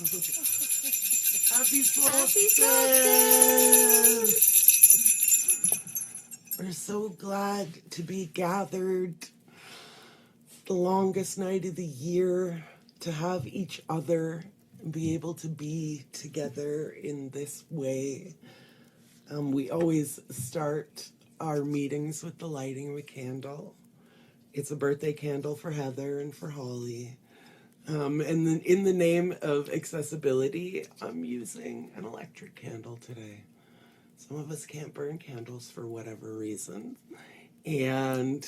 Happy solstice! We're so glad to be gathered. It's the longest night of the year, to have each other and be able to be together in this way. We always start our meetings with the lighting of a candle. It's a birthday candle for Heather and for Holly. And then in the name of accessibility, I'm using an electric candle today. Some of us can't burn candles for whatever reason. And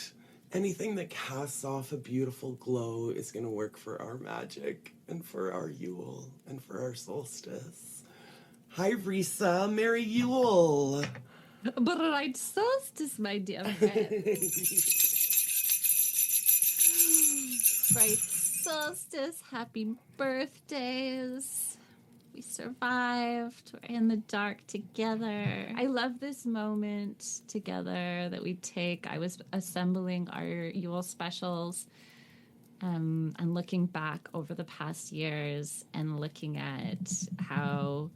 anything that casts off a beautiful glow is going to work for our magic and for our Yule and for our solstice. Hi, Risa. Merry Yule. Bright solstice, my dear friend. Bright solstice. Happy birthdays. We survived. We're in the dark together. I love this moment together that we take. I was assembling our Yule specials and looking back over the past years and looking at how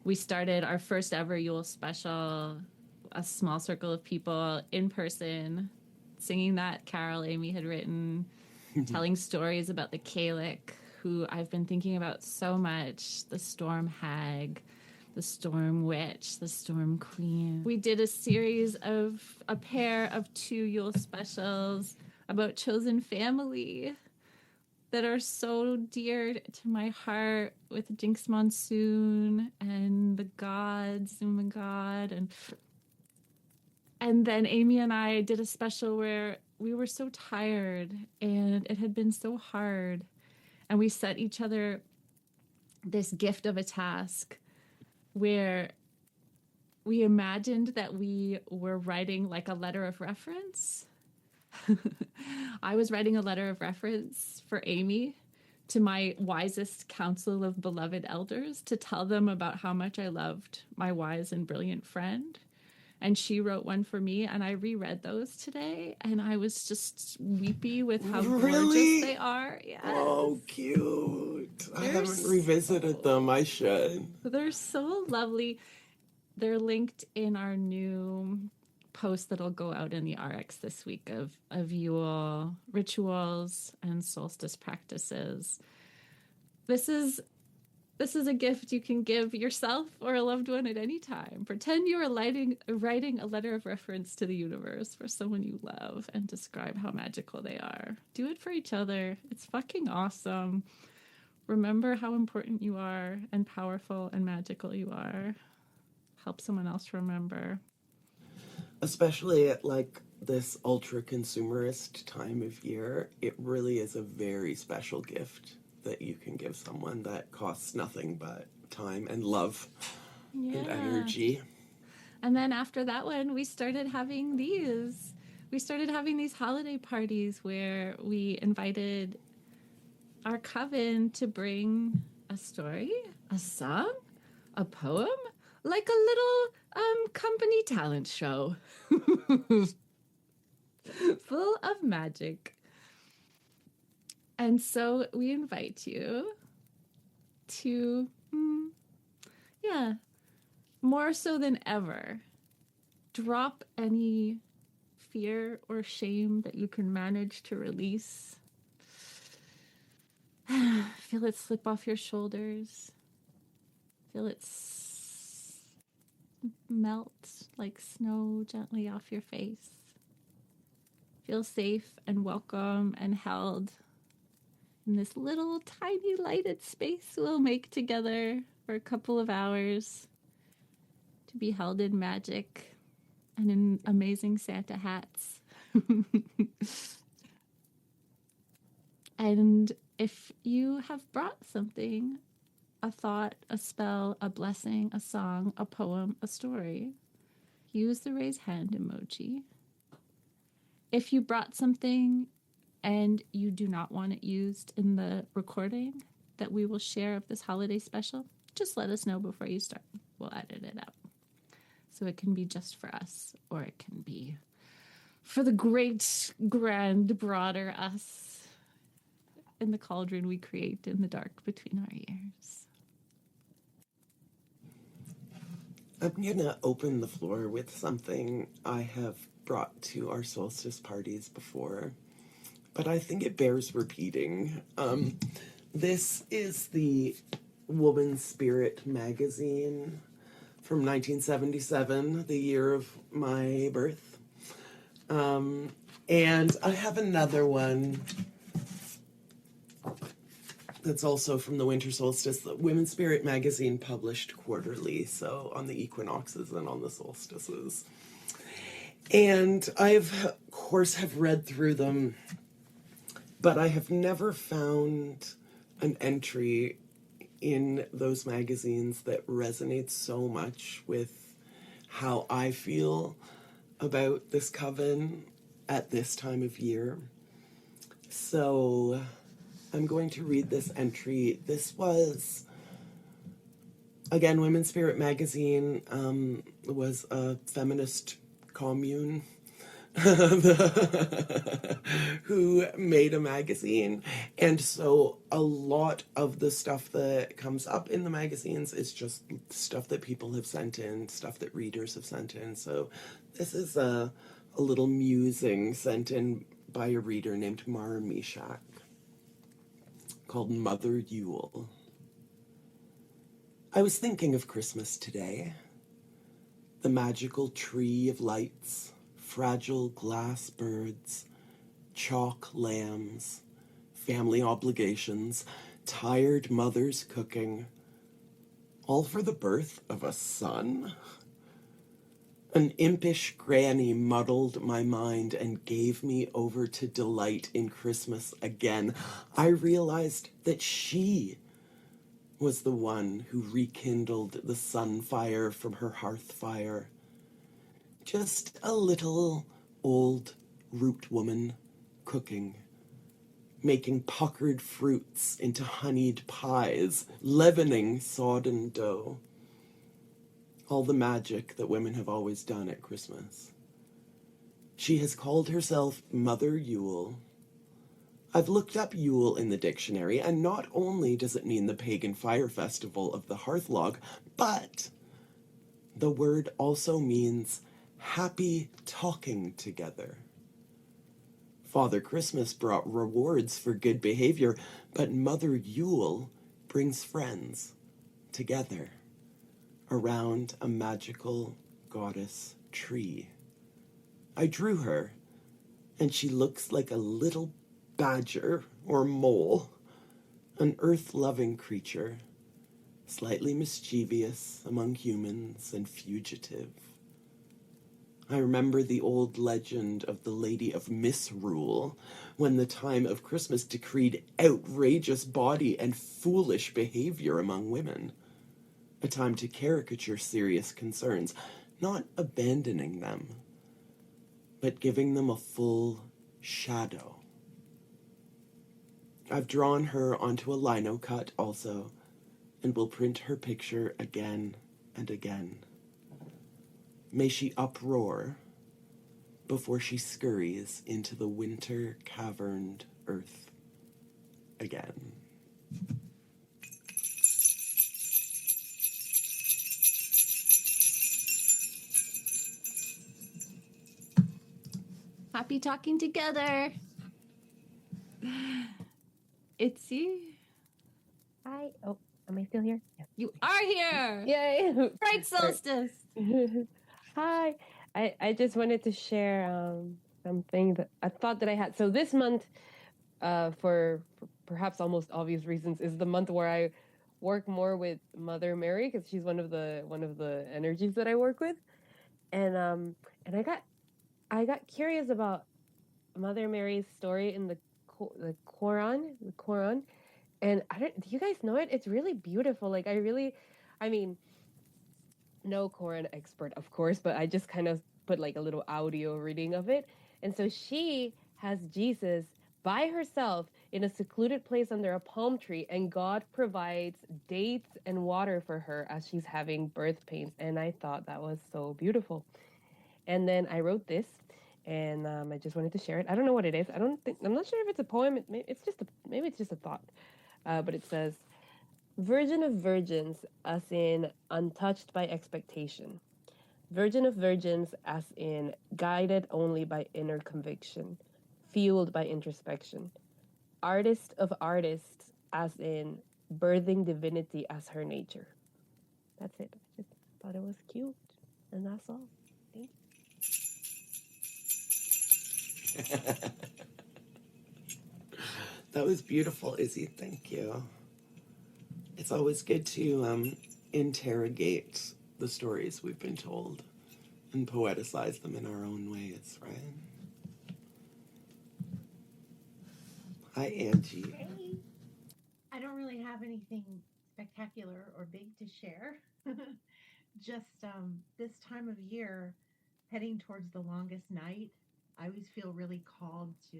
we started our first ever Yule special, a small circle of people in person, singing that carol Amy had written, telling stories about the Cailleach, who I've been thinking about so much, the storm hag, the storm witch, the storm queen. We did a series of a pair of 2 Yule specials about chosen family that are so dear to my heart, with Jinx Monsoon and the gods, oh my god. And then Amy and I did a special where we were so tired and it had been so hard. And we set each other this gift of a task where we imagined that we were writing like a letter of reference. I was writing a letter of reference for Amy to my wisest council of beloved elders to tell them about how much I loved my wise and brilliant friend. And she wrote one for me, and I reread those today, and I was just weepy with how gorgeous they are. Yes. Oh, cute. I haven't revisited them. I should. They're so lovely. They're linked in our new post that'll go out in the RX this week of Yule rituals and solstice practices. This is a gift you can give yourself or a loved one at any time. Pretend you are writing a letter of reference to the universe for someone you love and describe how magical they are. Do it for each other. It's fucking awesome. Remember how important you are and powerful and magical you are. Help someone else remember. Especially at like this ultra consumerist time of year, it really is a very special gift that you can give someone that costs nothing but time and love and energy. And then after that one, we started having these. We started having these holiday parties where we invited our coven to bring a story, a song, a poem, like a little company talent show full of magic. And so we invite you to, more so than ever, drop any fear or shame that you can manage to release. Feel it slip off your shoulders. Feel it melt like snow gently off your face. Feel safe and welcome and held in this little tiny lighted space we'll make together for a couple of hours, to be held in magic and in amazing Santa hats. And if you have brought something, a thought, a spell, a blessing, a song, a poem, a story, use the raise hand emoji. If you brought something and you do not want it used in the recording that we will share of this holiday special, just let us know before you start. We'll edit it out. So it can be just for us, or it can be for the great, grand, broader us in the cauldron we create in the dark between our ears. I'm going to open the floor with something I have brought to our solstice parties before, but I think it bears repeating. This is the Woman Spirit magazine from 1977, the year of my birth. And I have another one that's also from the winter solstice. The Women's Spirit magazine published quarterly, so on the equinoxes and on the solstices. And of course, have read through them, but I have never found an entry in those magazines that resonates so much with how I feel about this coven at this time of year. So I'm going to read this entry. This was, again, Women's Spirit magazine was a feminist commune who made a magazine, and so a lot of the stuff that comes up in the magazines is just stuff that people have sent in, stuff that readers have sent in. So this is a little musing sent in by a reader named Mara Mishak called Mother Yule. I was thinking of Christmas today, the magical tree of lights, fragile glass birds, chalk lambs, family obligations, tired mothers cooking, all for the birth of a son? An impish granny muddled my mind and gave me over to delight in Christmas again. I realized that she was the one who rekindled the sun fire from her hearth fire. Just a little old root woman cooking, making puckered fruits into honeyed pies, leavening sodden dough. All the magic that women have always done at Christmas. She has called herself Mother Yule. I've looked up Yule in the dictionary, and not only does it mean the pagan fire festival of the hearth log, but the word also means happy talking together. Father Christmas brought rewards for good behavior, but Mother Yule brings friends together around a magical goddess tree. I drew her, and she looks like a little badger or mole, an earth-loving creature, slightly mischievous among humans and fugitive. I remember the old legend of the Lady of Misrule, when the time of Christmas decreed outrageous body and foolish behavior among women. A time to caricature serious concerns, not abandoning them, but giving them a full shadow. I've drawn her onto a lino cut also, and will print her picture again and again. May she uproar before she scurries into the winter caverned earth again. Happy talking together. Itzy, Hi. Oh, am I still here? Yes. you are here. Yay! Right solstice. Hi. I just wanted to share something that I thought that I had. So this month, for perhaps almost obvious reasons, is the month where I work more with Mother Mary, because she's one of the energies that I work with, and I got curious about Mother Mary's story in the Quran, and do you guys know it? It's really beautiful. Like I mean, no Quran expert, of course, but I just kind of put like a little audio reading of it. And so she has Jesus by herself in a secluded place under a palm tree, and God provides dates and water for her as she's having birth pains. And I thought that was so beautiful. And then I wrote this, and I just wanted to share it. I don't know what it is. I'm not sure if it's a poem. Maybe it's just a thought. But it says, Virgin of virgins, as in untouched by expectation. Virgin of virgins, as in guided only by inner conviction, fueled by introspection. Artist of artists, as in birthing divinity as her nature. That's it. I just thought it was cute. And that's all. Thank you. That was beautiful, Izzy. Thank you. It's always good to interrogate the stories we've been told and poeticize them in our own ways, right? Hi, Angie. Hey. I don't really have anything spectacular or big to share. Just this time of year, heading towards the longest night, I always feel really called to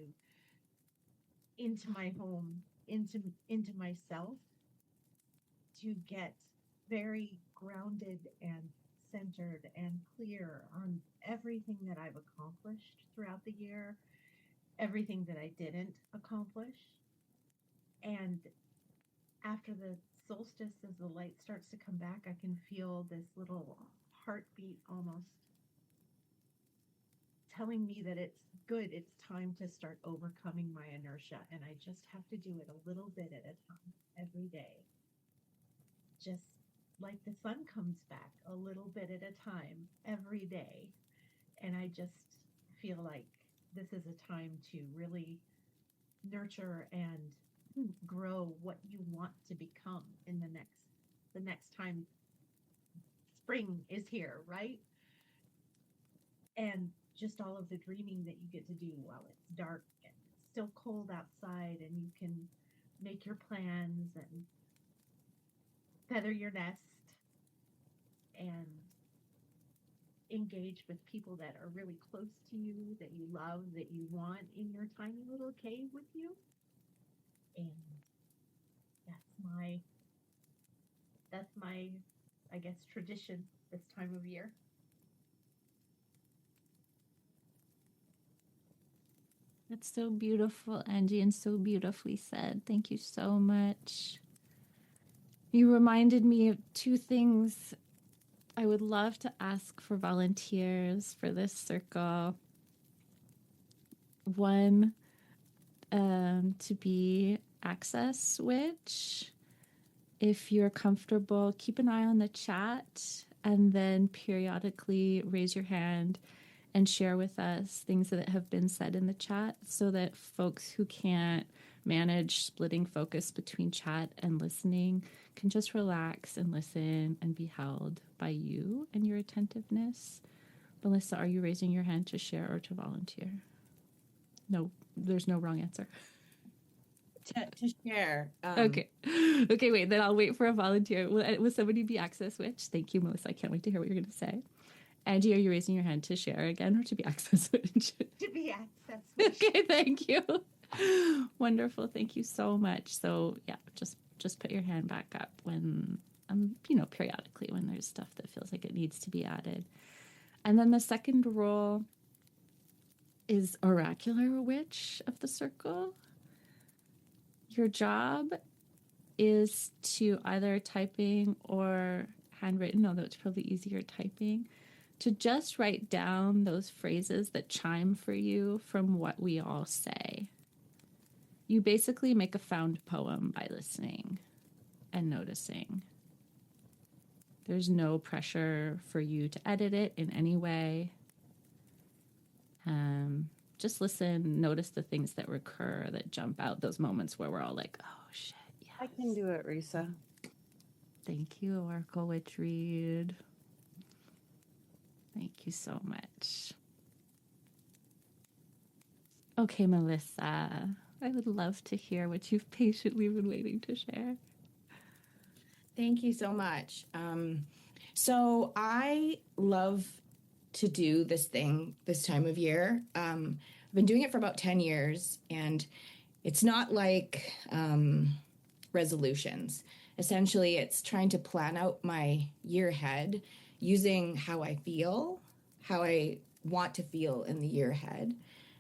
into my home, into myself, to get very grounded and centered and clear on everything that I've accomplished throughout the year, everything that I didn't accomplish. And after the solstice, as the light starts to come back, I can feel this little heartbeat almost telling me that it's good. It's time to start overcoming my inertia. And I just have to do it a little bit at a time every day. Just like the sun comes back a little bit at a time every day. And I just feel like this is a time to really nurture and grow what you want to become in the next time spring is here, right? And just all of the dreaming that you get to do while it's dark and it's still cold outside, and you can make your plans and feather your nest and engage with people that are really close to you, that you love, that you want in your tiny little cave with you. And that's my I guess tradition this time of year. That's so beautiful, Angie, and so beautifully said. Thank you so much. You reminded me of two things. I would love to ask for volunteers for this circle. One, to be Access Witch. If you're comfortable, keep an eye on the chat and then periodically raise your hand and share with us things that have been said in the chat so that folks who can't manage splitting focus between chat and listening can just relax and listen and be held by you and your attentiveness. Melissa, are you raising your hand to share or to volunteer? No, there's no wrong answer. To share. Okay, wait, then I'll wait for a volunteer. Will somebody be Access Witch? Thank you, Melissa. I can't wait to hear what you're going to say. Angie, are you raising your hand to share again or to be Access Witch? To be Access Witch. Okay, thank you. Wonderful. Thank you so much. So yeah, just put your hand back up when, periodically when there's stuff that feels like it needs to be added. And then the second role is Oracular Witch of the Circle. Your job is to either typing or handwritten, although it's probably easier typing, to just write down those phrases that chime for you from what we all say. You basically make a found poem by listening and noticing. There's no pressure for you to edit it in any way. Just listen, notice the things that recur, that jump out, those moments where we're all like, oh shit, yes. I can do it, Risa. Thank you, Oracle Witch Reed. Thank you so much. Okay, Melissa, I would love to hear what you've patiently been waiting to share. Thank you so much. So I love to do this thing this time of year. I've been doing it for about 10 years, and it's not like resolutions. Essentially, it's trying to plan out my year ahead using how I feel, how I want to feel in the year ahead.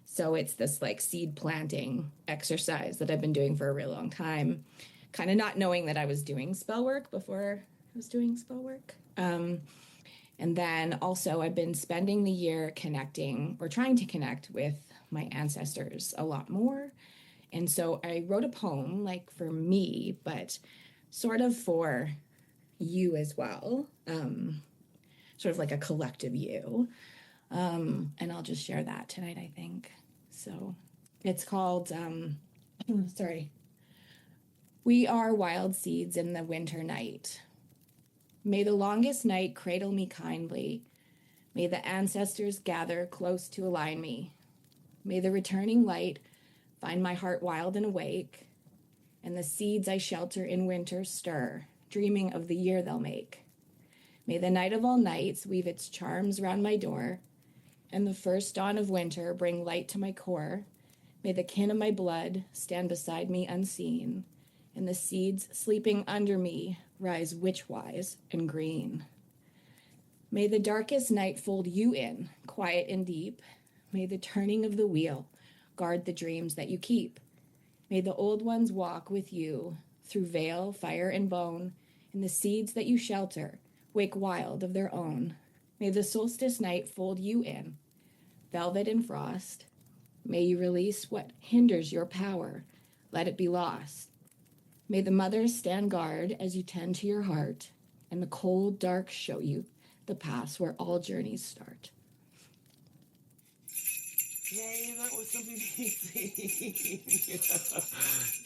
So it's this like seed planting exercise that I've been doing for a really long time. kind of not knowing that I was doing spell work before I was doing spell work. And then also I've been spending the year connecting or trying to connect with my ancestors a lot more. And so I wrote a poem, like for me, but sort of for you as well, sort of like a collective you. And I'll just share that tonight, I think. So it's called, sorry. We are wild seeds in the winter night. May the longest night cradle me kindly. May the ancestors gather close to align me. May the returning light find my heart wild and awake, and the seeds I shelter in winter stir, dreaming of the year they'll make. May the night of all nights weave its charms round my door, and the first dawn of winter bring light to my core. May the kin of my blood stand beside me unseen, and the seeds sleeping under me rise witchwise and green. May the darkest night fold you in, quiet and deep. May the turning of the wheel guard the dreams that you keep. May the old ones walk with you through veil, fire, and bone, and the seeds that you shelter wake wild of their own. May the solstice night fold you in, velvet and frost. May you release what hinders your power, let it be lost. May the mothers stand guard as you tend to your heart, and the cold dark show you the paths where all journeys start. Yay, that was amazing.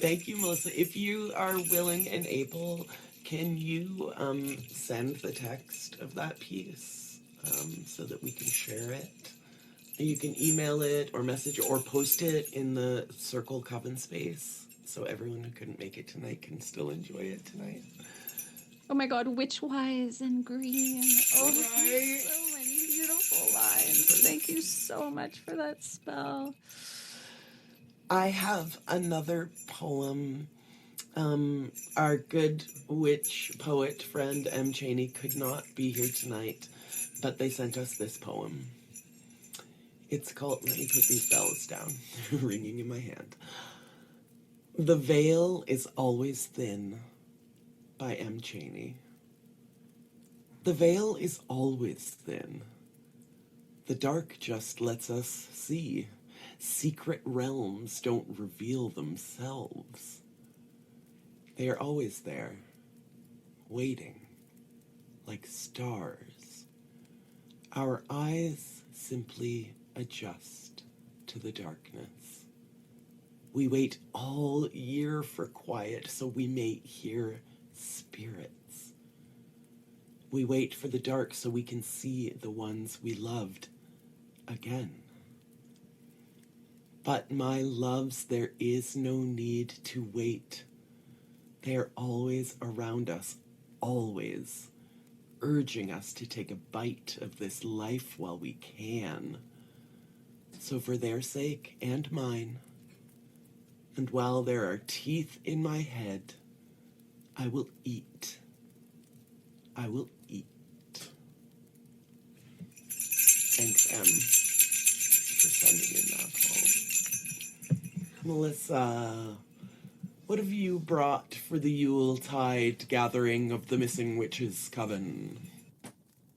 Thank you, Melissa. If you are willing and able, can you send the text of that piece so that we can share it? You can email it or message or post it in the Circle Coven space so everyone who couldn't make it tonight can still enjoy it tonight. Oh my God, witchwise and green. Oh, Right. so many beautiful lines. Thank you so much for that spell. I have another poem. Our good witch poet friend M. Cheney could not be here tonight, but they sent us this poem. It's called, let me put these bells down, ringing in my hand. The Veil is Always Thin by M. Cheney. The veil is always thin. The dark just lets us see. Secret realms don't reveal themselves. They are always there, waiting, like stars. Our eyes simply adjust to the darkness. We wait all year for quiet so we may hear spirits. We wait for the dark so we can see the ones we loved again. But my loves, there is no need to wait. They are always around us, always, urging us to take a bite of this life while we can. So for their sake and mine, and while there are teeth in my head, I will eat. I will eat. Thanks, M, for sending in that poem. Melissa, what have you brought for the Yuletide gathering of the Missing Witches Coven?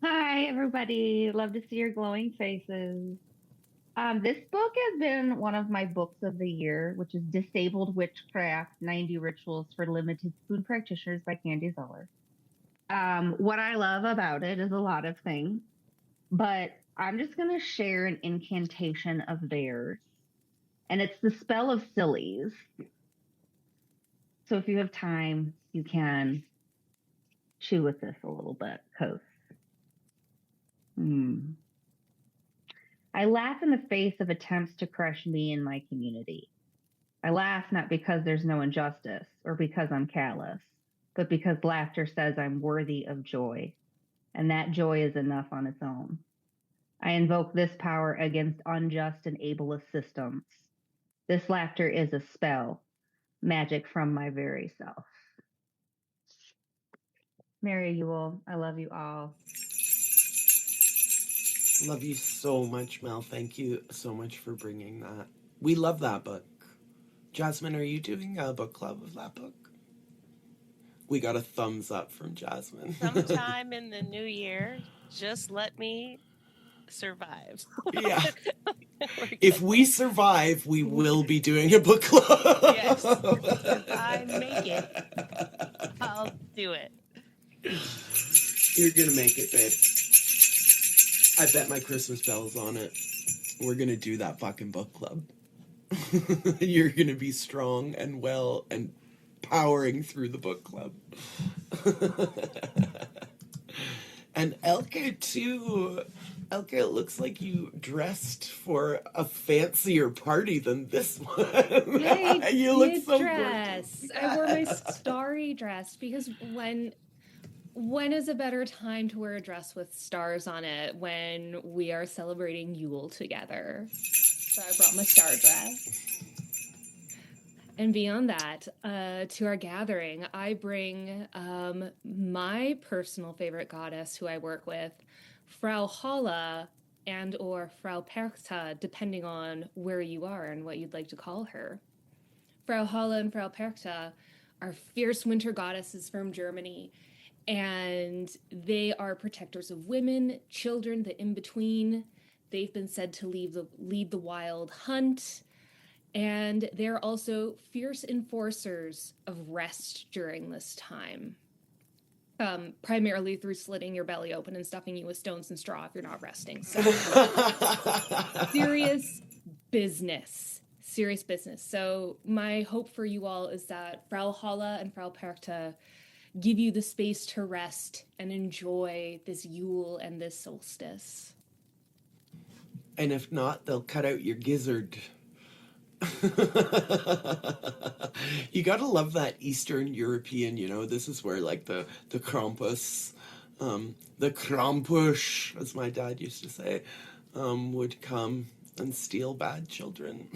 Hi, everybody. Love to see your glowing faces. This book has been one of my books of the year, which is Disabled Witchcraft, 90 Rituals for Limited Food Practitioners by Candy Zeller. What I love about it is a lot of things, but I'm just going to share an incantation of theirs, and it's the spell of sillies. So if you have time, you can chew with this a little bit, because I laugh in the face of attempts to crush me and my community. I laugh not because there's no injustice or because I'm callous, but because laughter says I'm worthy of joy, and that joy is enough on its own. I invoke this power against unjust and ableist systems. This laughter is a spell, magic from my very self. Merry Yule. I love you all. Love you so much, Mel. Thank you so much for bringing that. We love that book. Jasmine, are you doing a book club of that book? We got a thumbs up from Jasmine. Sometime in the new year, just let me survive. Yeah. We're If good. we survive, we will be doing a book club. Yes. If I make it, I'll do it. You're gonna make it, babe. I bet my Christmas bell's on it. We're gonna do that fucking book club. You're gonna be strong and well and powering through the book club. And Elke too. Elke, it looks like you dressed for a fancier party than this one. I You look did so dress. gorgeous. I wore my starry dress because when is a better time to wear a dress with stars on it when we are celebrating Yule together? So I brought my star dress. And beyond that, to our gathering, I bring my personal favorite goddess who I work with, Frau Halla and or Frau Perchta, depending on where you are and what you'd like to call her. Frau Halla and Frau Perchta are fierce winter goddesses from Germany, and they are protectors of women, children, the in-between. They've been said to lead the wild hunt, and they're also fierce enforcers of rest during this time. Primarily through slitting your belly open and stuffing you with stones and straw if you're not resting. So serious business. So my hope for you all is that Frau Halla and Frau Perchta give you the space to rest and enjoy this Yule and this solstice. And if not, they'll cut out your gizzard. You gotta love that Eastern European, this is where like the Krampus, the Krampusch, as my dad used to say, would come and steal bad children.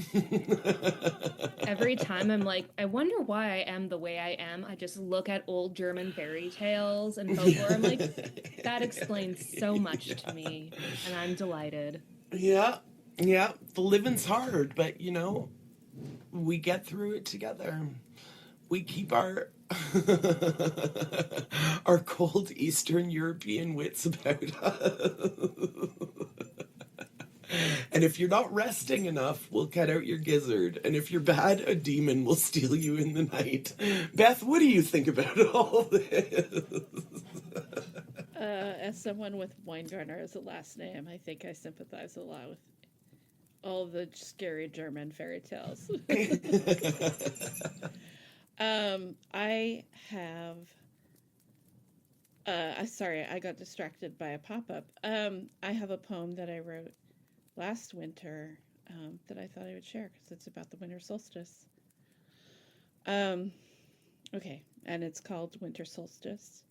Every time I'm like, I wonder why I am the way I am. I just look at old German fairy tales and folklore. I'm like, that explains so much to me, and I'm delighted. Yeah, the living's hard, but we get through it together. We keep our our cold Eastern European wits about us. And if you're not resting enough, we'll cut out your gizzard. And if you're bad, a demon will steal you in the night. Beth, what do you think about all this? As someone with Weingartner as a last name, I think I sympathize a lot with all the scary German fairy tales. I have... sorry, I got distracted by a pop-up. I have a poem that I wrote last winter that I thought I would share because it's about the winter solstice. Okay, and it's called Winter Solstice.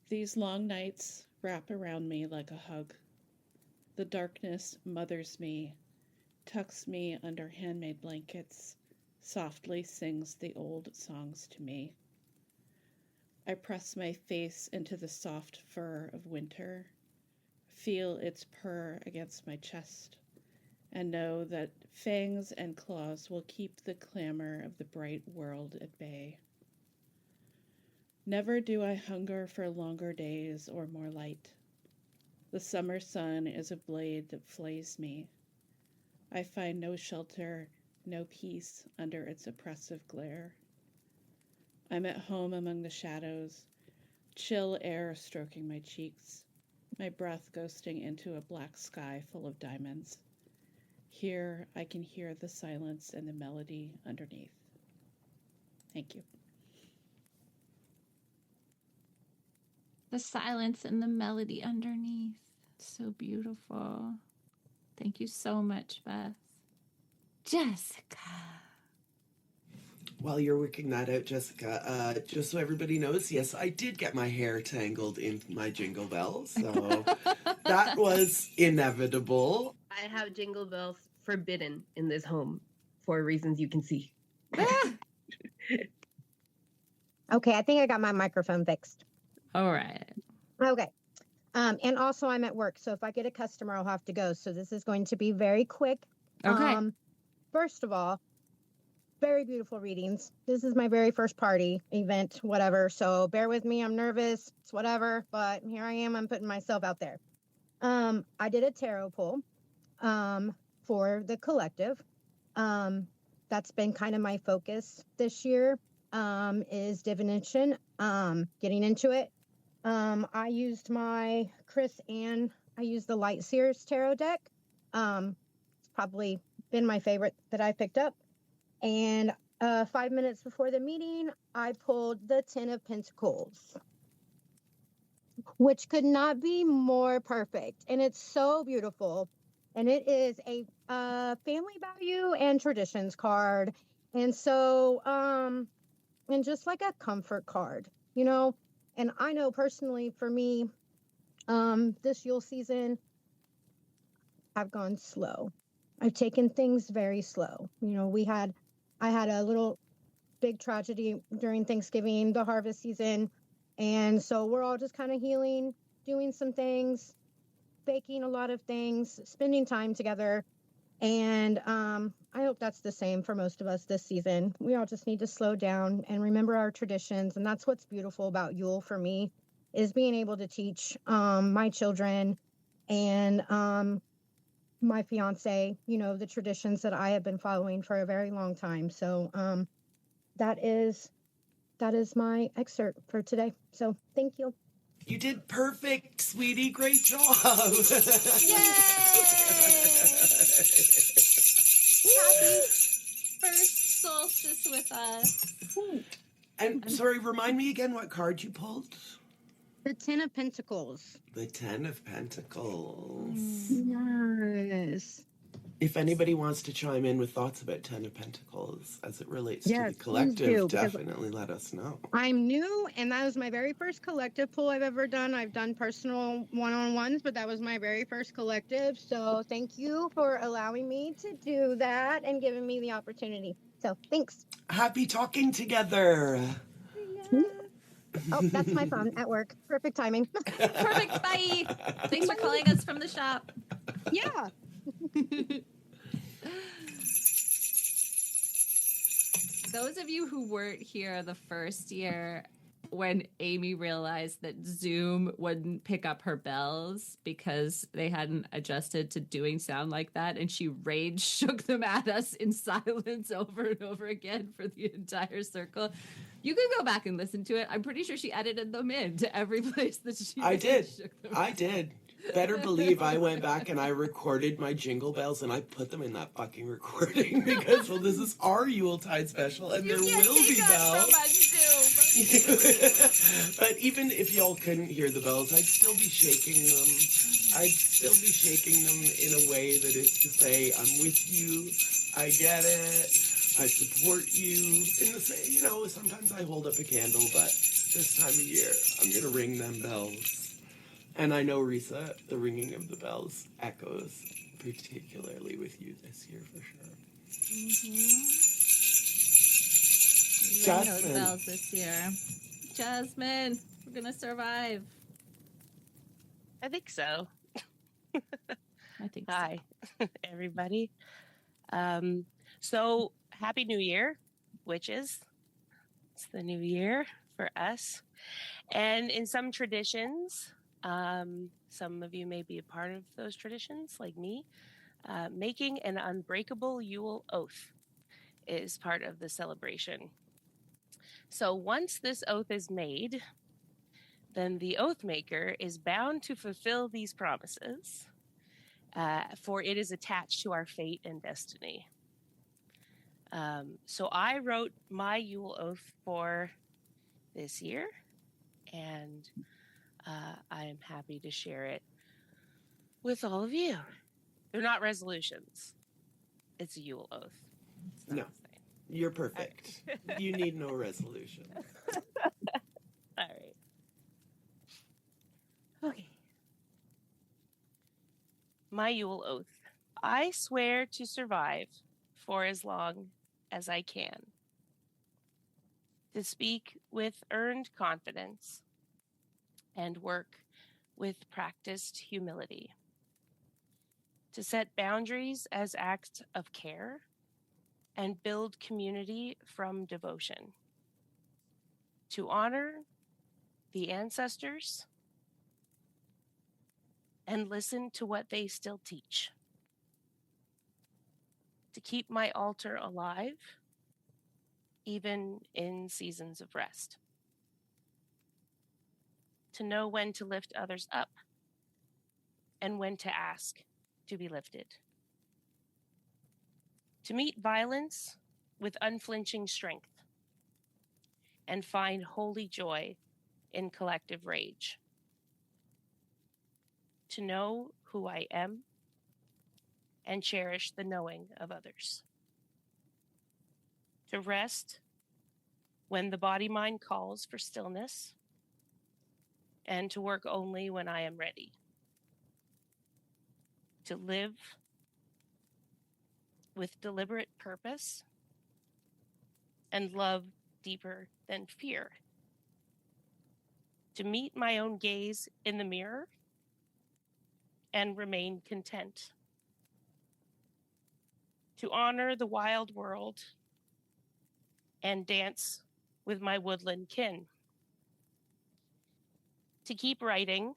These long nights wrap around me like a hug. The darkness mothers me, tucks me under handmade blankets, softly sings the old songs to me. I press my face into the soft fur of winter, feel its purr against my chest, and know that fangs and claws will keep the clamor of the bright world at bay. Never do I hunger for longer days or more light. The summer sun is a blade that flays me. I find no shelter, no peace under its oppressive glare. I'm at home among the shadows, chill air stroking my cheeks, my breath ghosting into a black sky full of diamonds. Here I can hear the silence and the melody underneath. Thank you. The silence and the melody underneath. So beautiful. Thank you so much, Beth. Jessica. While you're working that out, Jessica, just so everybody knows, yes, I did get my hair tangled in my jingle bells, so that was inevitable. I have jingle bells forbidden in this home for reasons you can see. Okay, I think I got my microphone fixed. All right. Okay. And also I'm at work, so if I get a customer, I'll have to go. So this is going to be very quick. Okay. First of all, very beautiful readings. This is my very first party event, whatever. So bear with me. I'm nervous. It's whatever. But here I am. I'm putting myself out there. I did a tarot pull for the collective. That's been kind of my focus this year, is divination, getting into it. I used my I used the Light Seers tarot deck. It's probably been my favorite that I picked up. And 5 minutes before the meeting, I pulled the Ten of Pentacles, which could not be more perfect. And it's so beautiful. And it is a family value and traditions card. And so, and just like a comfort card, you know. And I know personally for me, this Yule season, I've gone slow. I've taken things very slow. You know, I had a little big tragedy during Thanksgiving, the harvest season. And so we're all just kind of healing, doing some things, baking a lot of things, spending time together. And I hope that's the same for most of us this season. We all just need to slow down and remember our traditions. And that's what's beautiful about Yule for me, is being able to teach my children and my fiance, you know, the traditions that I have been following for a very long time. So that is my excerpt for today. So thank you. You did perfect, sweetie. Great job. Yay! Happy first solstice with us. And sorry, remind me again what card you pulled. The Ten of Pentacles. The Ten of Pentacles. Yes. If anybody wants to chime in with thoughts about Ten of Pentacles as it relates to Yes, the please collective, do, because definitely let us know. I'm new, and that was my very first collective pull I've ever done. I've done personal one-on-ones, but that was my very first collective. So thank you for allowing me to do that and giving me the opportunity. So thanks. Happy talking together. Oh, that's my phone at work. Perfect timing. Perfect. Bye. Thanks for calling us from the shop. Yeah. Those of you who weren't here the first year when Amy realized that Zoom wouldn't pick up her bells because they hadn't adjusted to doing sound like that, and she rage shook them at us in silence over and over again for the entire circle. You can go back and listen to it. I'm pretty sure she edited them in to every place that she I did. shook them. I did. Better believe I went back and I recorded my jingle bells and I put them in that fucking recording because, well, this is our Yuletide special and there will be bells. But even if y'all couldn't hear the bells, I'd still be shaking them. I'd still be shaking them in a way that is to say, I'm with you, I get it, I support you. In the same, you know, sometimes I hold up a candle, but this time of year, I'm going to ring them bells. And I know, Risa, the ringing of the bells echoes particularly with you this year for sure. Ring those bells this year. Jasmine, we're going to survive. I think so. I think Hi, everybody. So, Happy New Year, witches. It's the new year for us. And in some traditions, some of you may be a part of those traditions, like me. Making an unbreakable Yule oath is part of the celebration. So once this oath is made, then the oath maker is bound to fulfill these promises, for it is attached to our fate and destiny. So I wrote my Yule oath for this year, and I am happy to share it with all of you. They're not resolutions. It's a Yule oath. No, you're perfect. You need no resolution. All right. Okay. My Yule oath. I swear to survive for as long as I can. To speak with earned confidence and work with practiced humility. To set boundaries as acts of care and build community from devotion. To honor the ancestors and listen to what they still teach. To keep my altar alive, even in seasons of rest. To know when to lift others up and when to ask to be lifted. To meet violence with unflinching strength and find holy joy in collective rage. To know who I am and cherish the knowing of others. To rest when the body-mind calls for stillness, and to work only when I am ready. To live with deliberate purpose and love deeper than fear. To meet my own gaze in the mirror and remain content. To honor the wild world and dance with my woodland kin. To keep writing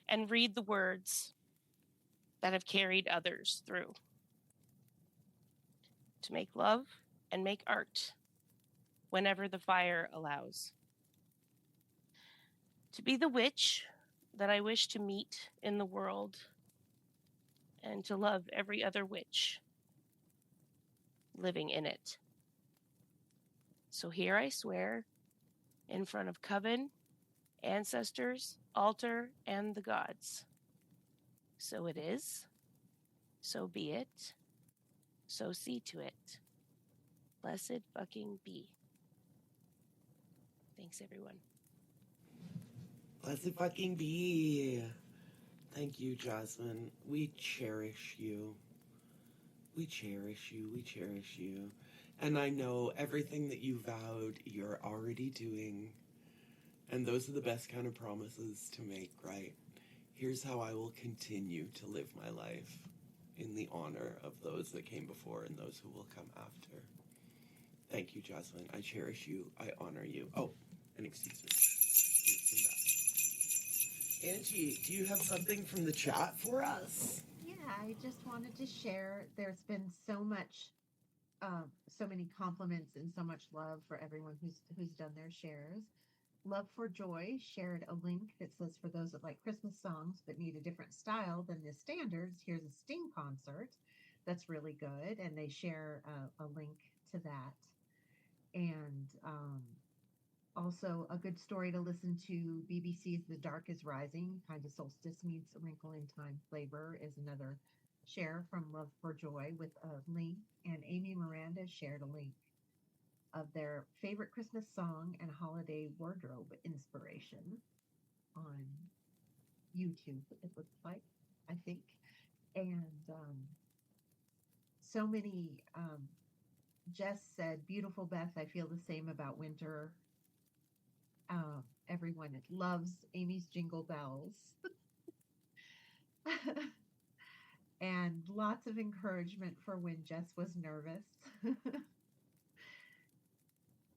and read the words that have carried others through. To make love and make art whenever the fire allows. To be the witch that I wish to meet in the world and to love every other witch living in it. So here I swear in front of coven, ancestors, altar, and the gods. So it is, so be it, so see to it. Blessed fucking be. Thanks, everyone. Blessed fucking be. Thank you, Jasmine. We cherish you. We cherish you. We cherish you. And I know everything that you vowed, you're already doing. And those are the best kind of promises to make, right? Here's how I will continue to live my life in the honor of those that came before and those who will come after. Thank you, Jasmine. I cherish you. I honor you. Oh, and excuse me. Angie, do you have something from the chat for us? Yeah, I just wanted to share. There's been so much, so many compliments and so much love for everyone who's done their shares. Love for Joy shared a link that says, for those that like Christmas songs but need a different style than the standards, here's a Sting concert that's really good, and they share a link to that. And also a good story to listen to, BBC's The Dark is Rising, kind of solstice meets a wrinkle in time flavor, is another share from Love for Joy with a link. And Amy Miranda shared a link of their favorite Christmas song and holiday wardrobe inspiration on YouTube, it looks like, I think. And so many, Jess said, beautiful Beth, I feel the same about winter. Everyone loves Amy's Jingle Bells. And lots of encouragement for when Jess was nervous.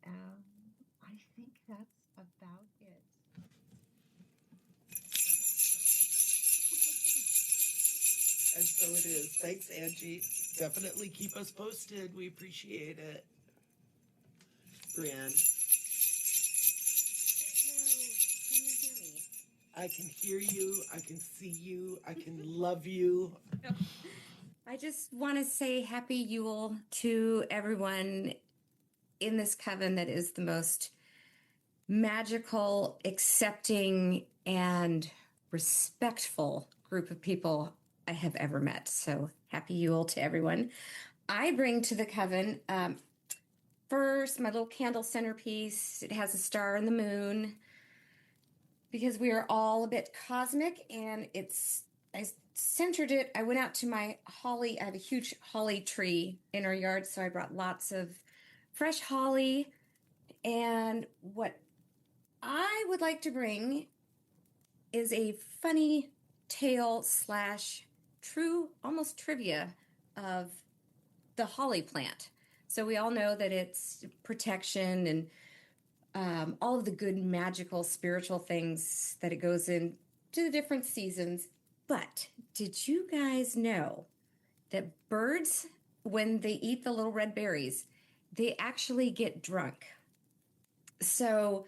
I think that's about it. And so it is. Thanks, Angie. Definitely keep us posted. We appreciate it. Brienne. Hello. Can you hear me? I can hear you. I can see you. I can love you. I just want to say happy Yule to everyone in this coven that is the most magical, accepting, and respectful group of people I have ever met. So happy Yule to everyone. I bring to the coven first my little candle centerpiece. It has a star and the moon because we are all a bit cosmic, and I centered it. I went out to my holly. I have a huge holly tree in our yard, so I brought lots of fresh holly. And what I would like to bring is a funny tale / true, almost trivia of the holly plant. So we all know that it's protection and all of the good magical spiritual things that it goes in to the different seasons. But did you guys know that birds, when they eat the little red berries, they actually get drunk? So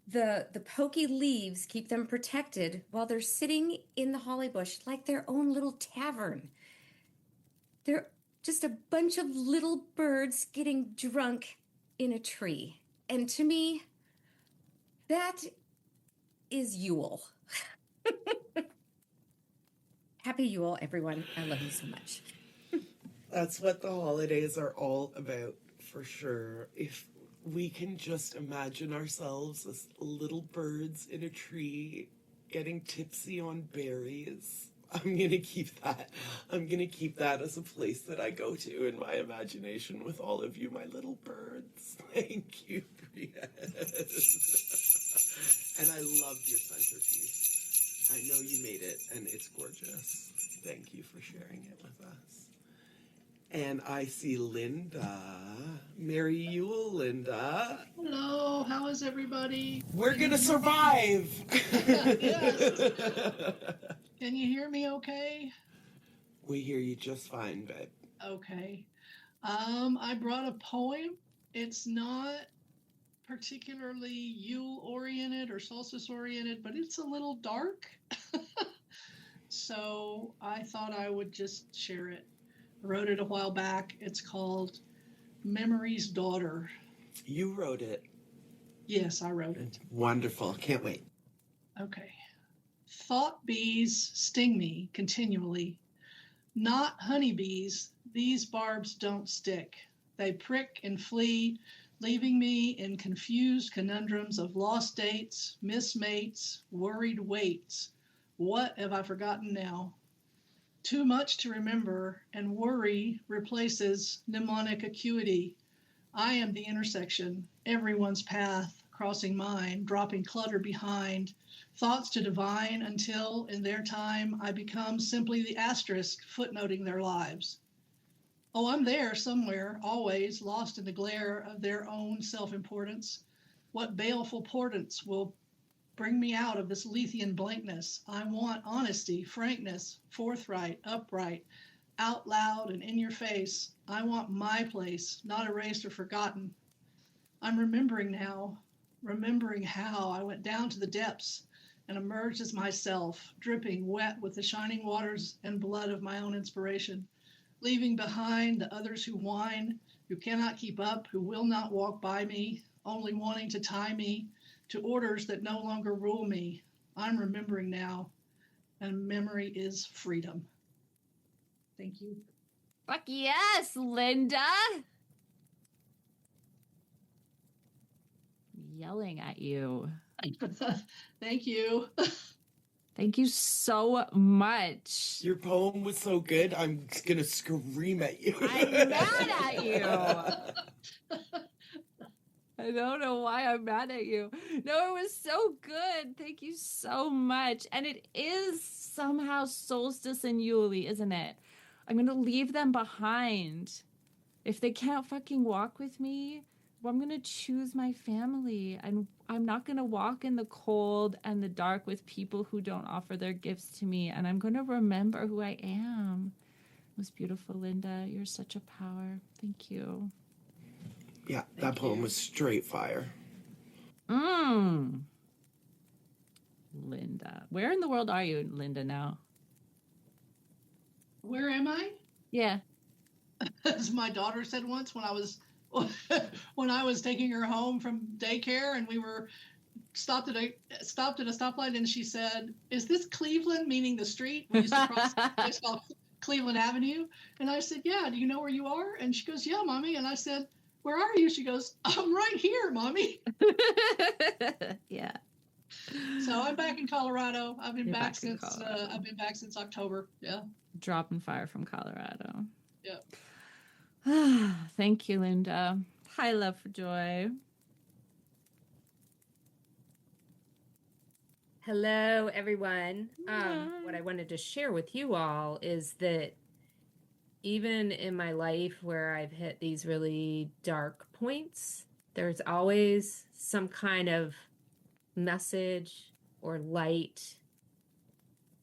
the pokey leaves keep them protected while they're sitting in the holly bush like their own little tavern. They're just a bunch of little birds getting drunk in a tree. And to me, that is Yule. Happy Yule, everyone. I love you so much. That's what the holidays are all about, for sure. If we can just imagine ourselves as little birds in a tree getting tipsy on berries, I'm going to keep that. I'm going to keep that as a place that I go to in my imagination with all of you, my little birds. Thank you, Brienne. And I love your centerpiece. I know you made it, and it's gorgeous. Thank you for sharing it with us. And I see Linda. Merry Yule, Linda. Hello, how is everybody? We're going to survive. Yes. Can you hear me okay? We hear you just fine, babe. Okay. I brought a poem. It's not particularly Yule-oriented or solstice-oriented, but it's a little dark. So I thought I would just share it. I wrote it a while back. It's called Memory's Daughter. You wrote it. Yes, I wrote it. Wonderful. Can't wait. Okay. Thought bees sting me continually. Not honeybees. These barbs don't stick. They prick and flee, leaving me in confused conundrums of lost dates, missed mates, worried waits. What have I forgotten now? Too much to remember, and worry replaces mnemonic acuity. I am the intersection, everyone's path, crossing mine, dropping clutter behind, thoughts to divine until, in their time, I become simply the asterisk footnoting their lives. Oh, I'm there somewhere, always lost in the glare of their own self-importance. What baleful portents will bring me out of this Lethean blankness? I want honesty, frankness, forthright, upright, out loud and in your face. I want my place, not erased or forgotten. I'm remembering now, remembering how I went down to the depths and emerged as myself, dripping wet with the shining waters and blood of my own inspiration, leaving behind the others who whine, who cannot keep up, who will not walk by me, only wanting to tie me to orders that no longer rule me. I'm remembering now, and memory is freedom. Thank you. Fuck yes, Linda. Yelling at you. Thank you. Thank you so much. Your poem was so good, I'm going to scream at you. I'm mad at you. I don't know why I'm mad at you. No, it was so good. Thank you so much. And it is somehow solstice and Yule, isn't it? I'm going to leave them behind. If they can't fucking walk with me, well, I'm going to choose my family. And I'm not going to walk in the cold and the dark with people who don't offer their gifts to me. And I'm going to remember who I am. It was beautiful, Linda. You're such a power. Thank you. Yeah, that poem was straight fire. Linda. Where in the world are you, Linda, now? Where am I? Yeah. As my daughter said once when I was taking her home from daycare and we were stopped at a stoplight, and she said, "Is this Cleveland?" Meaning the street we used to cross. It's called Cleveland Avenue. And I said, "Yeah, do you know where you are?" And she goes, "Yeah, Mommy." And I said, "Where are you?" She goes, "I'm right here, Mommy." Yeah. So I'm back in Colorado. I've been back since October. Yeah. Dropping fire from Colorado. Yeah. Thank you, Linda. Hi, Love for Joy. Hello, everyone. What I wanted to share with you all is that even in my life where I've hit these really dark points, there's always some kind of message or light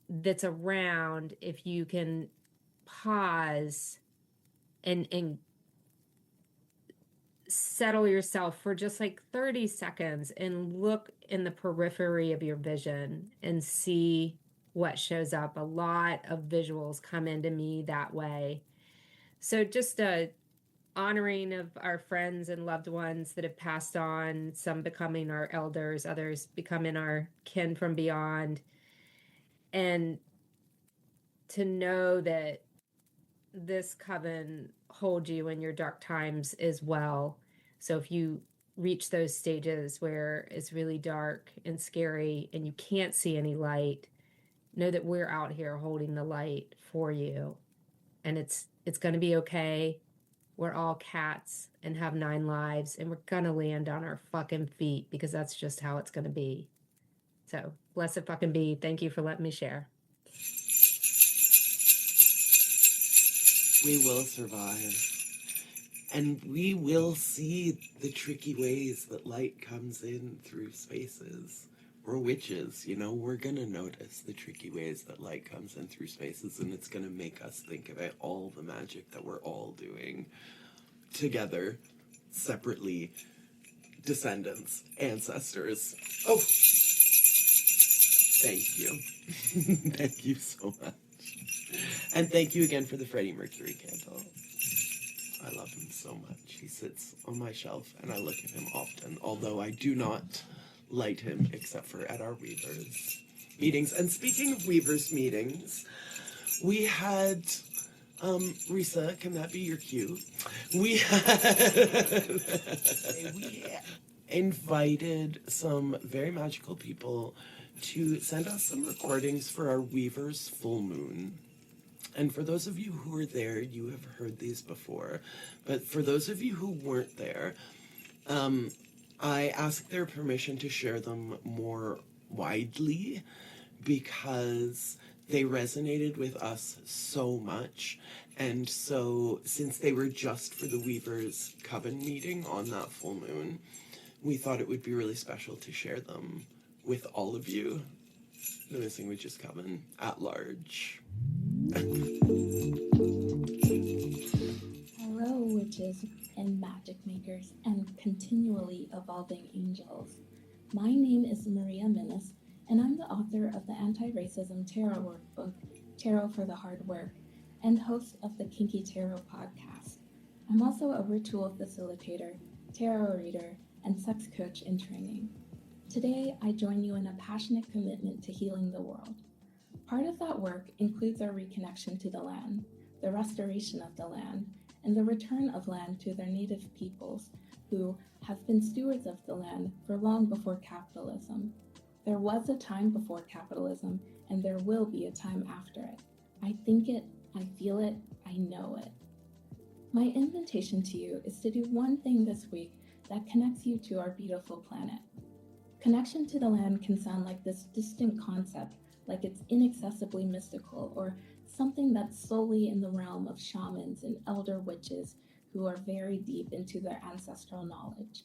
that's around if you can pause and settle yourself for just like 30 seconds and look in the periphery of your vision and see what shows up. A lot of visuals come into me that way. So just a honoring of our friends and loved ones that have passed on, some becoming our elders, others becoming our kin from beyond. And to know that this coven holds you in your dark times as well. So if you reach those stages where it's really dark and scary and you can't see any light, know that we're out here holding the light for you. And it's going to be okay. We're all cats and have 9 lives, and we're going to land on our fucking feet because that's just how it's going to be. So, blessed fucking be. Thank you for letting me share. We will survive. And we will see the tricky ways that light comes in through spaces. We're witches, you know, we're going to notice the tricky ways that light comes in through spaces, and it's going to make us think about all the magic that we're all doing together, separately, descendants, ancestors. Oh, thank you. Thank you so much. And thank you again for the Freddie Mercury candle. I love him so much. He sits on my shelf, and I look at him often, although I do not light him except for at our Weavers meetings. And speaking of Weavers meetings, we had Risa, can that be your cue? We invited some very magical people to send us some recordings for our Weavers full moon. And for those of you who were there, you have heard these before. But for those of you who weren't there, I asked their permission to share them more widely because they resonated with us so much. And so since they were just for the Weavers Coven meeting on that full moon, we thought it would be really special to share them with all of you, the Missing Witches Coven at large. Hello, witches and magic makers and continually evolving angels. My name is Maria Minnis, and I'm the author of the Anti-Racism Tarot Workbook, Tarot for the Hard Work, and host of the Kinky Tarot podcast. I'm also a ritual facilitator, tarot reader, and sex coach in training. Today, I join you in a passionate commitment to healing the world. Part of that work includes our reconnection to the land, the restoration of the land, and the return of land to their native peoples who have been stewards of the land for long before capitalism. There was a time before capitalism, and there will be a time after it. I think it, I feel it, I know it. My invitation to you is to do one thing this week that connects you to our beautiful planet. Connection to the land can sound like this distant concept, like it's inaccessibly mystical or something that's solely in the realm of shamans and elder witches who are very deep into their ancestral knowledge.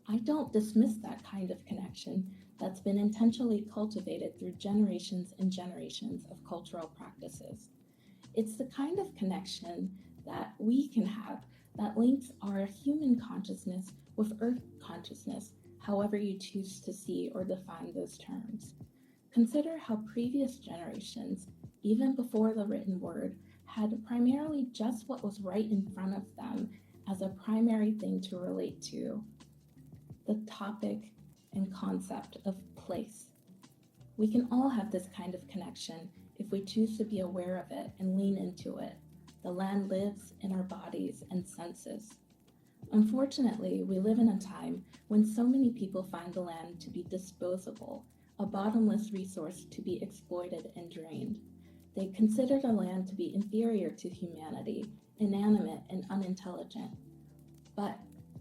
I don't dismiss that kind of connection that's been intentionally cultivated through generations and generations of cultural practices. It's the kind of connection that we can have that links our human consciousness with earth consciousness, however you choose to see or define those terms. Consider how previous generations, even before the written word, had primarily just what was right in front of them as a primary thing to relate to, the topic and concept of place. We can all have this kind of connection if we choose to be aware of it and lean into it. The land lives in our bodies and senses. Unfortunately, we live in a time when so many people find the land to be disposable, a bottomless resource to be exploited and drained. They consider the land to be inferior to humanity, inanimate and unintelligent. But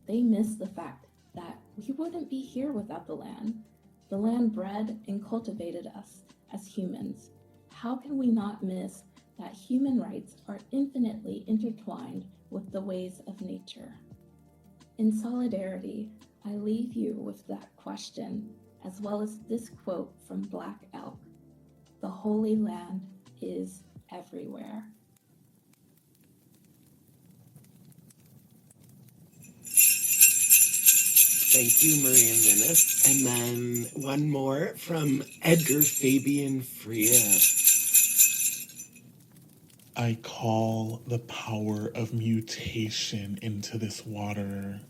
they miss the fact that we wouldn't be here without the land. The land bred and cultivated us as humans. How can we not miss that human rights are infinitely intertwined with the ways of nature. In solidarity, I leave you with that question, as well as this quote from Black Elk: "The Holy Land is everywhere." Thank you, Maria Minnis. And then one more from Edgar Fabian Freya. I call the power of mutation into this water,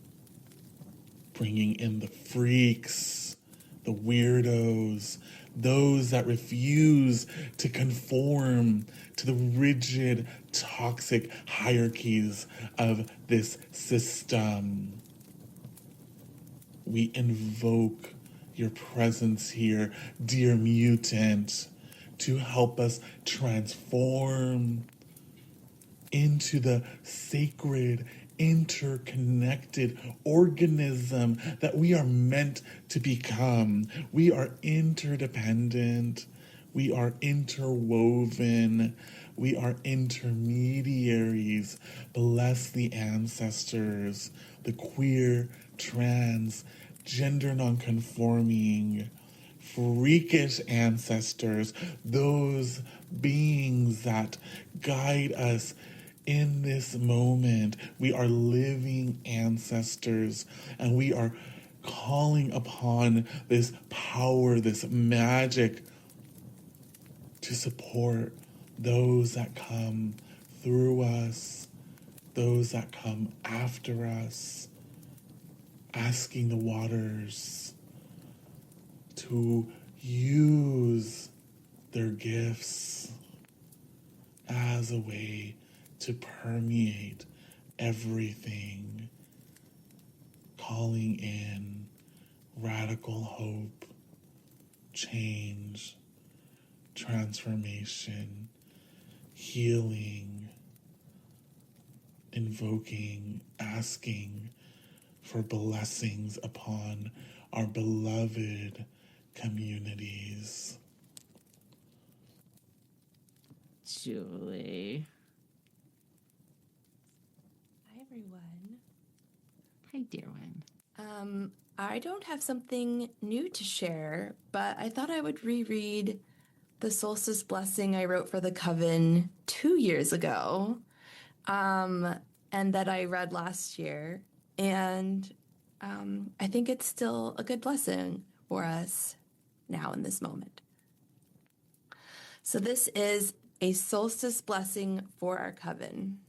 bringing in the freaks, the weirdos, those that refuse to conform to the rigid, toxic hierarchies of this system. We invoke your presence here, dear mutant, to help us transform into the sacred, interconnected organism that we are meant to become. We are interdependent. We are interwoven. We are intermediaries. Bless the ancestors, the queer, trans, gender nonconforming, freakish ancestors, those beings that guide us in this moment. We are living ancestors, and we are calling upon this power, this magic, to support those that come through us, those that come after us, asking the waters to use their gifts as a way to permeate everything, calling in radical hope, change, transformation, healing, invoking, asking for blessings upon our beloved communities. Julie. Hi, everyone. Hi, dear one. I don't have something new to share, but I thought I would reread the solstice blessing I wrote for the coven 2 years ago, and that I read last year. And I think it's still a good blessing for us now in this moment. So this is a solstice blessing for our coven.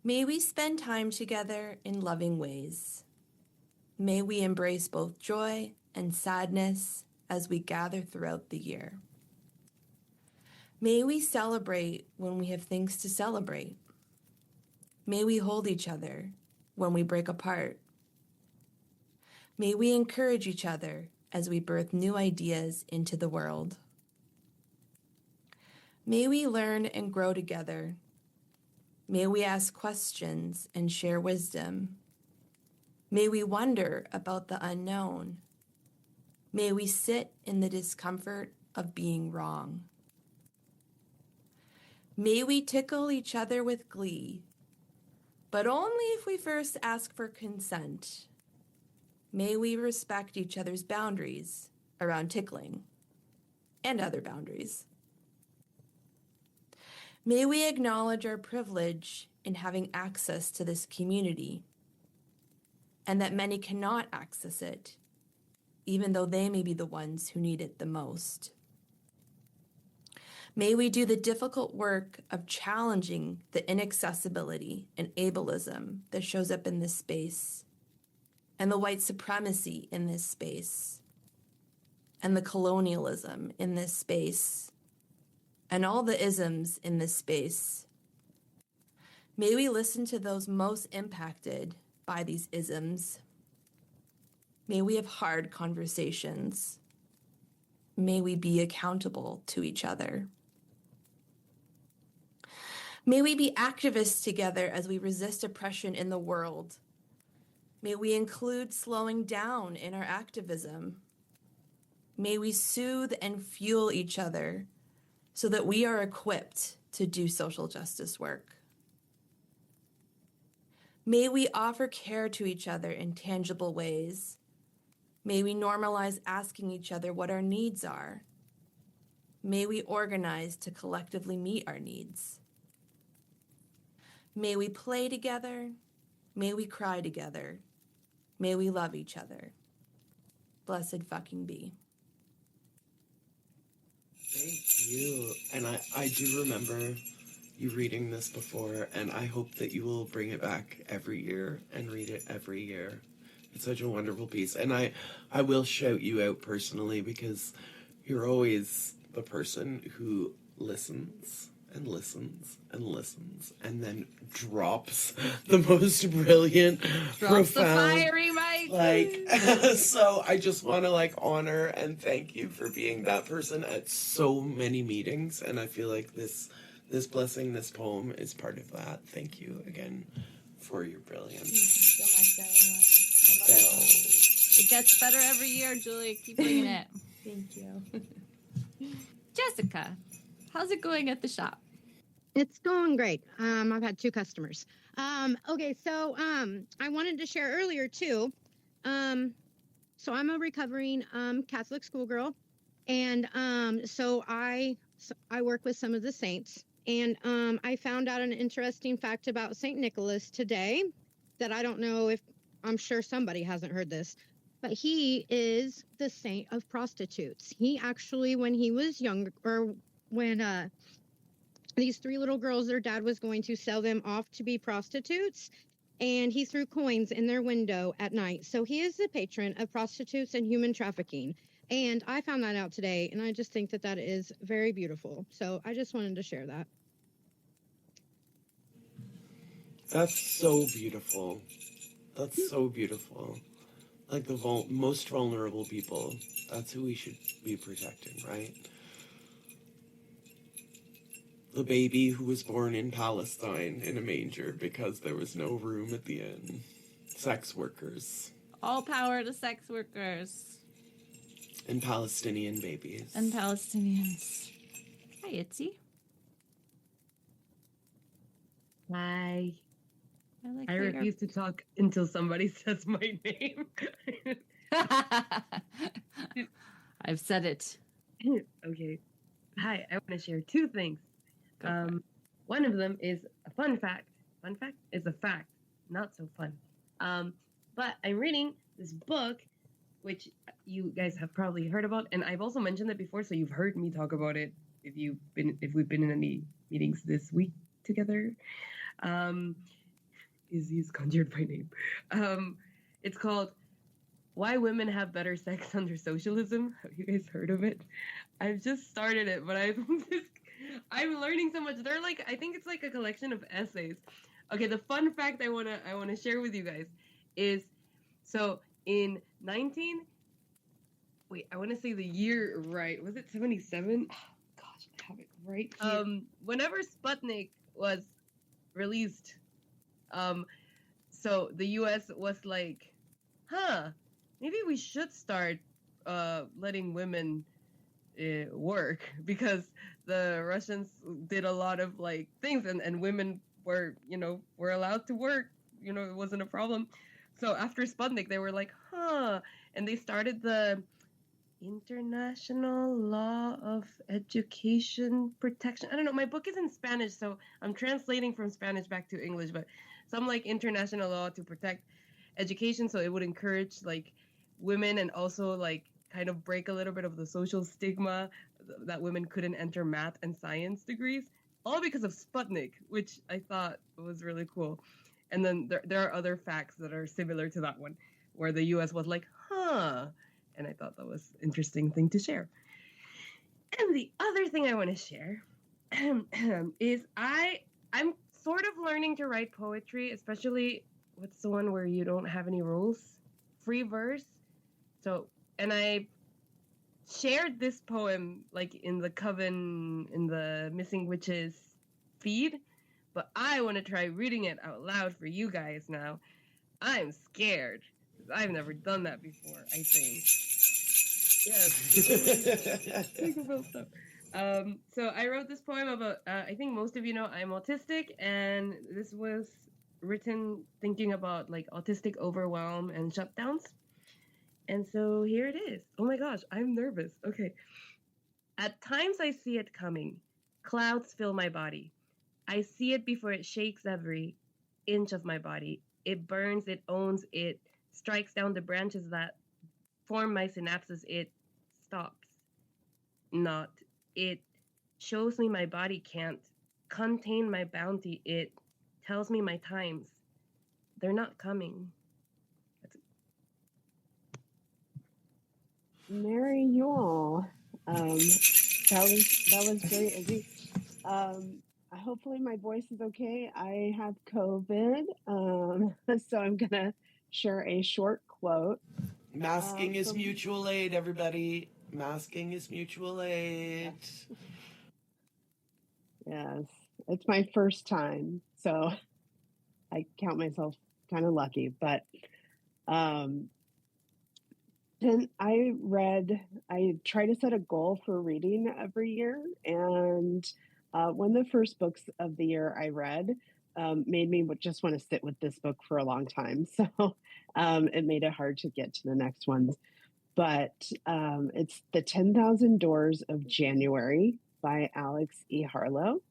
May we spend time together in loving ways. May we embrace both joy and sadness as we gather throughout the year. May we celebrate when we have things to celebrate. May we hold each other when we break apart. May we encourage each other as we birth new ideas into the world. May we learn and grow together. May we ask questions and share wisdom. May we wonder about the unknown. May we sit in the discomfort of being wrong. May we tickle each other with glee, but only if we first ask for consent. May we respect each other's boundaries around tickling and other boundaries. May we acknowledge our privilege in having access to this community, and that many cannot access it, even though they may be the ones who need it the most. May we do the difficult work of challenging the inaccessibility and ableism that shows up in this space, and the white supremacy in this space, and the colonialism in this space, and all the isms in this space. May we listen to those most impacted by these isms. May we have hard conversations. May we be accountable to each other. May we be activists together as we resist oppression in the world. May we include slowing down in our activism. May we soothe and fuel each other so that we are equipped to do social justice work. May we offer care to each other in tangible ways. May we normalize asking each other what our needs are. May we organize to collectively meet our needs. May we play together. May we cry together. May we love each other. Blessed fucking be. Thank you. And I do remember you reading this before, and I hope that you will bring it back every year and read it every year. It's such a wonderful piece. And I will shout you out personally, because you're always the person who listens and listens and listens and then drops the most brilliant, Drops the profound, fiery mic. So I just want to honor and thank you for being that person at so many meetings. And I feel like this blessing, this poem is part of that. Thank you again for your brilliance. Thank you so much, everyone. I love it. It gets better every year, Julie. Keep bringing it. Thank you. Jessica, how's it going at the shop? It's going great. I've had 2 customers. Okay, so I wanted to share earlier too. So I'm a recovering Catholic schoolgirl, and so I work with some of the saints, and I found out an interesting fact about Saint Nicholas today that I don't know if I'm sure somebody hasn't heard this, but he is the saint of prostitutes. He actually, when he was younger, or when these 3 little girls, their dad was going to sell them off to be prostitutes, and he threw coins in their window at night. So he is the patron of prostitutes and human trafficking. And I found that out today, and I just think that that is very beautiful. So I just wanted to share that. That's so beautiful. That's so beautiful. Like the most vulnerable people, that's who we should be protecting, right? The baby who was born in Palestine in a manger because there was no room at the inn. Sex workers. All power to sex workers. And Palestinian babies. And Palestinians. Hi, Itzy. Hi. like I how you're- refuse to talk until somebody says my name. I've said it. Okay. Hi, I want to share 2 things. One of them is a fun fact. Fun fact is a fact, not so fun. But I'm reading this book, which you guys have probably heard about, and I've also mentioned it before, so you've heard me talk about it if we've been in any meetings this week together. Izzy's conjured by name. It's called Why Women Have Better Sex Under Socialism. Have you guys heard of it? I've just started it, but I'm learning so much. They're like, I think it's like a collection of essays. Okay, the fun fact I wanna share with you guys is, so in I want to say the year right. Was it 77? Oh, gosh, I have it right here. Whenever Sputnik was released, so the U.S. was like, maybe we should start letting women work, because the Russians did a lot of like things, and women were allowed to work. It wasn't a problem. So after Sputnik, they were like, and they started the International Law of Education Protection. I don't know. My book is in Spanish, so I'm translating from Spanish back to English, but some like international law to protect education, so it would encourage like women, and also like kind of break a little bit of the social stigma that women couldn't enter math and science degrees, all because of Sputnik, which I thought was really cool. And then there are other facts that are similar to that one, where the U.S. was like, and I thought that was an interesting thing to share. And the other thing I want to share is I'm sort of learning to write poetry, especially what's the one where you don't have any rules, free verse. So, and I shared this poem like in the Coven, in the Missing Witches feed, but I want to try reading it out loud for you guys now. I'm scared. I've never done that before, I think. Yes. Think about stuff. So I wrote this poem about, I think most of you know I'm autistic, and this was written thinking about like autistic overwhelm and shutdowns. And so here it is. Oh my gosh, I'm nervous. Okay. At times I see it coming. Clouds fill my body. I see it before it shakes every inch of my body. It burns, it owns, it strikes down the branches that form my synapses. It stops. Not. It shows me my body can't contain my bounty. It tells me my times. They're not coming. Mary Yule. That was great, Izzy. Hopefully my voice is okay. I have COVID, so I'm gonna share a short quote. Masking is mutual aid, everybody. Masking is mutual aid. Yes, it's my first time, so I count myself kind of lucky. But then I try to set a goal for reading every year, and one of the first books of the year I read made me just want to sit with this book for a long time. So it made it hard to get to the next ones. But it's The 10,000 Doors of January by Alex E. Harlow.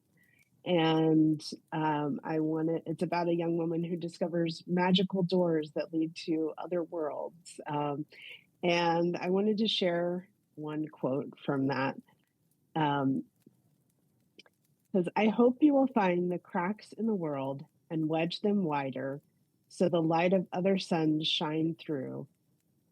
And it's about a young woman who discovers magical doors that lead to other worlds. And I wanted to share one quote from that. Says, I hope you will find the cracks in the world and wedge them wider so the light of other suns shine through.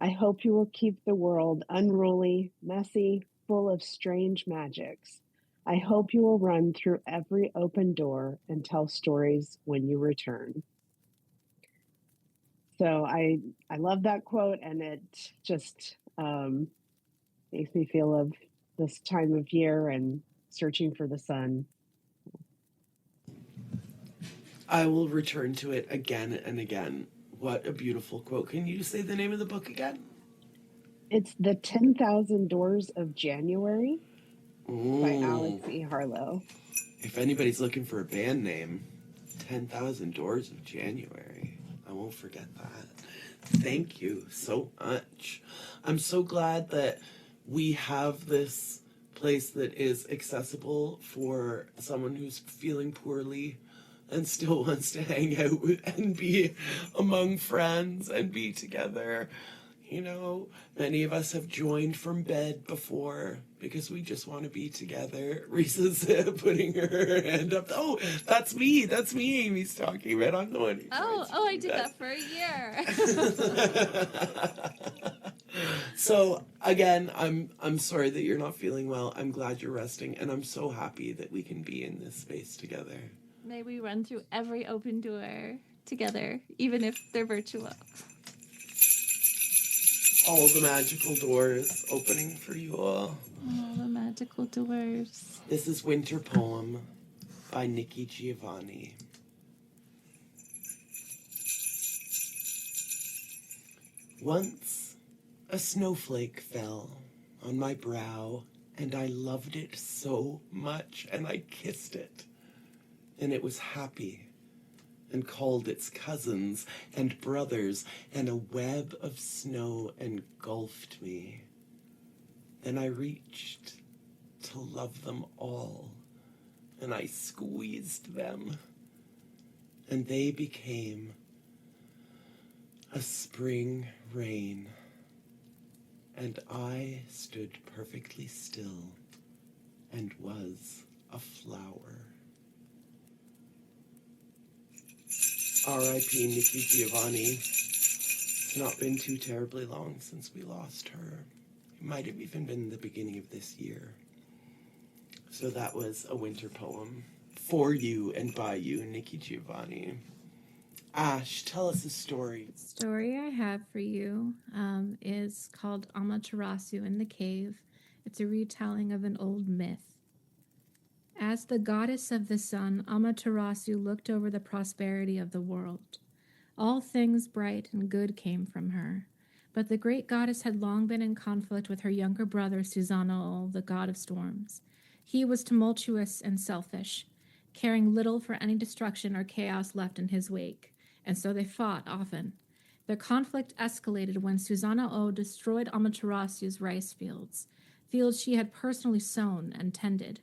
I hope you will keep the world unruly, messy, full of strange magics. I hope you will run through every open door and tell stories when you return. So I love that quote, and it just makes me feel of this time of year and searching for the sun. I will return to it again and again. What a beautiful quote. Can you say the name of the book again? It's The 10,000 Doors of January by Alex E. Harlow. If anybody's looking for a band name, 10,000 Doors of January. I won't forget that. Thank you so much. I'm so glad that we have this place that is accessible for someone who's feeling poorly and still wants to hang out and be among friends and be together. You know, many of us have joined from bed before because we just want to be together. Risa's putting her hand up. Oh, that's me. That's me Amy's talking about. I'm the one who I did that for a year. So again, I'm sorry that you're not feeling well. I'm glad you're resting, and I'm so happy that we can be in this space together. May we run through every open door together, even if they're virtual. All the magical doors opening for you all. All the magical doors. This is Winter Poem by Nikki Giovanni. Once a snowflake fell on my brow, and I loved it so much, and I kissed it, and it was happy, and called its cousins and brothers, and a web of snow engulfed me. Then I reached to love them all, and I squeezed them, and they became a spring rain, and I stood perfectly still and was a flower. R.I.P. Nikki Giovanni. It's not been too terribly long since we lost her. It might have even been the beginning of this year. So that was a winter poem for you and by you, Nikki Giovanni. Ash, tell us a story. The story I have for you is called Amaterasu in the Cave. It's a retelling of an old myth. As the goddess of the sun, Amaterasu looked over the prosperity of the world. All things bright and good came from her. But the great goddess had long been in conflict with her younger brother, Susanoo, the god of storms. He was tumultuous and selfish, caring little for any destruction or chaos left in his wake. and so they fought often. Their conflict escalated when Susanna O destroyed Amaterasu's rice fields, fields she had personally sown and tended,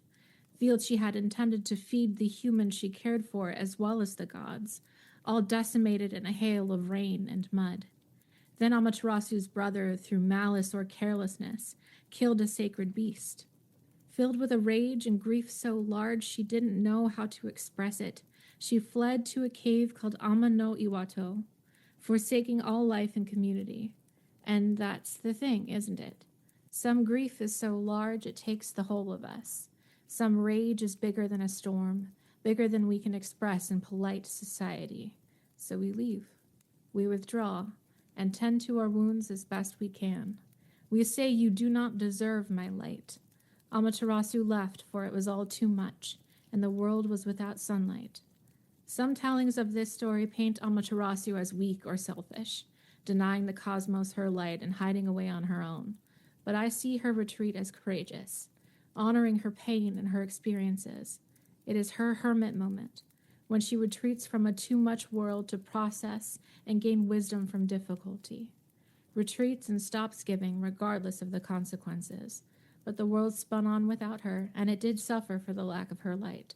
fields she had intended to feed the humans she cared for as well as the gods, all decimated in a hail of rain and mud. Then Amaterasu's brother, through malice or carelessness, killed a sacred beast. Filled with a rage and grief so large she didn't know how to express it, she fled to a cave called Ama no Iwato, forsaking all life and community. And that's the thing, isn't it? Some grief is so large it takes the whole of us. Some rage is bigger than a storm, bigger than we can express in polite society. So we leave. We withdraw and tend to our wounds as best we can. We say, "You do not deserve my light." Amaterasu left, for it was all too much, and the world was without sunlight. Some tellings of this story paint Amaterasu as weak or selfish, denying the cosmos her light and hiding away on her own. But I see her retreat as courageous, honoring her pain and her experiences. It is her hermit moment, when she retreats from a too much world to process and gain wisdom from difficulty. Retreats and stops giving regardless of the consequences. But the world spun on without her, and it did suffer for the lack of her light.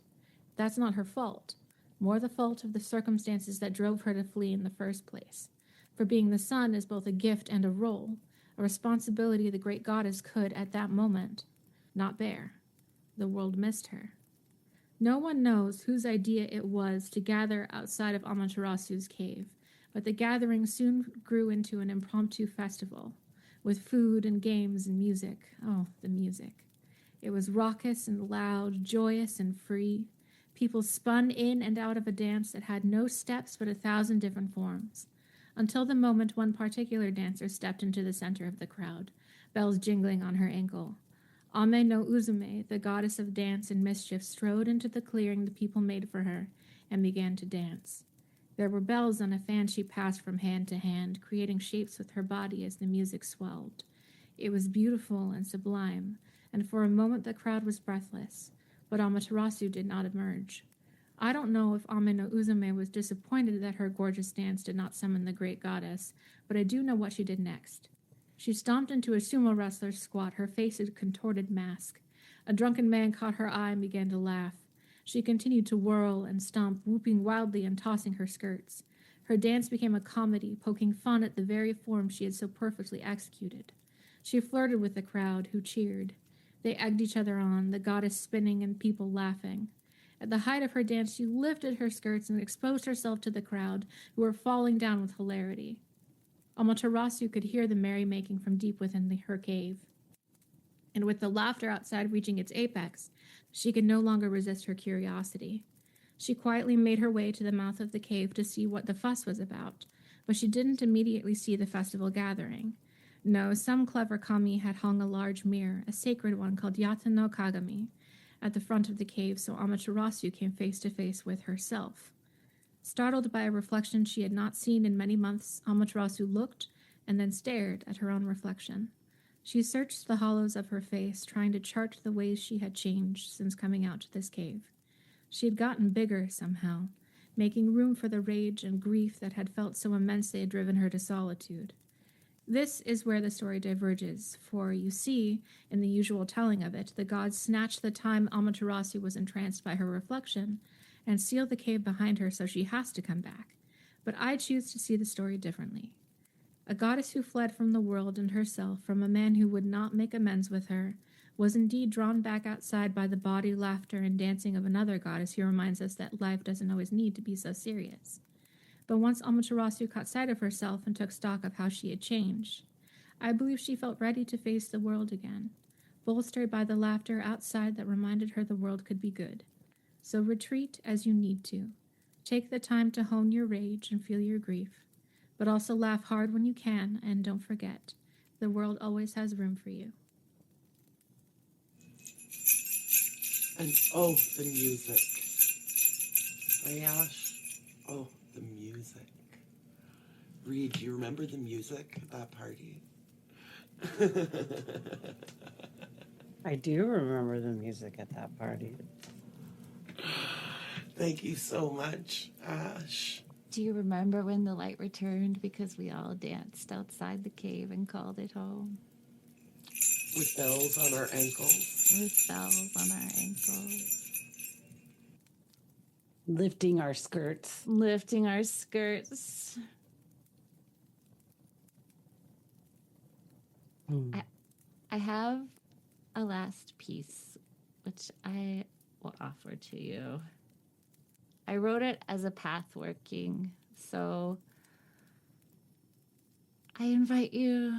That's not her fault, more the fault of the circumstances that drove her to flee in the first place. For being the sun is both a gift and a role, a responsibility the great goddess could, at that moment, not bear. The world missed her. No one knows whose idea it was to gather outside of Amaterasu's cave, but the gathering soon grew into an impromptu festival, with food and games and music. Oh, the music. It was raucous and loud, joyous and free. People spun in and out of a dance that had no steps but 1,000 different forms, until the moment one particular dancer stepped into the center of the crowd, bells jingling on her ankle. Ame no Uzume, the goddess of dance and mischief, strode into the clearing the people made for her and began to dance. There were bells on a fan she passed from hand to hand, creating shapes with her body as the music swelled. It was beautiful and sublime, and for a moment the crowd was breathless, but Amaterasu did not emerge. I don't know if Ame no Uzume was disappointed that her gorgeous dance did not summon the great goddess, but I do know what she did next. She stomped into a sumo wrestler's squat, her face a contorted mask. A drunken man caught her eye and began to laugh. She continued to whirl and stomp, whooping wildly and tossing her skirts. Her dance became a comedy, poking fun at the very form she had so perfectly executed. She flirted with the crowd, who cheered. They egged each other on, the goddess spinning and people laughing. At the height of her dance, she lifted her skirts and exposed herself to the crowd, who were falling down with hilarity. Amaterasu could hear the merrymaking from deep within her cave. And with the laughter outside reaching its apex, she could no longer resist her curiosity. She quietly made her way to the mouth of the cave to see what the fuss was about, but she didn't immediately see the festival gathering. No, some clever kami had hung a large mirror, a sacred one called Yata no Kagami, at the front of the cave, so Amaterasu came face to face with herself. Startled by a reflection she had not seen in many months, Amaterasu looked and then stared at her own reflection. She searched the hollows of her face, trying to chart the ways she had changed since coming out to this cave. She had gotten bigger somehow, making room for the rage and grief that had felt so immense they had driven her to solitude. This is where the story diverges, for you see, in the usual telling of it, the gods snatched the time Amaterasu was entranced by her reflection and sealed the cave behind her, so she has to come back. But I choose to see the story differently. A goddess who fled from the world and herself, from a man who would not make amends with her, was indeed drawn back outside by the body, laughter, and dancing of another goddess who reminds us that life doesn't always need to be so serious. But once Amaterasu caught sight of herself and took stock of how she had changed, I believe she felt ready to face the world again, bolstered by the laughter outside that reminded her the world could be good. So retreat as you need to. Take the time to hone your rage and feel your grief, but also laugh hard when you can, and don't forget, the world always has room for you. And oh, the music. Ayash, oh, the music. Reed, do you remember the music at that party? I do remember the music at that party. Thank you so much, Ash. Do you remember when the light returned because we all danced outside the cave and called it home? With bells on our ankles. With bells on our ankles. Lifting our skirts. Lifting our skirts. I have a last piece, which I will offer to you. I wrote it as a path working, so I invite you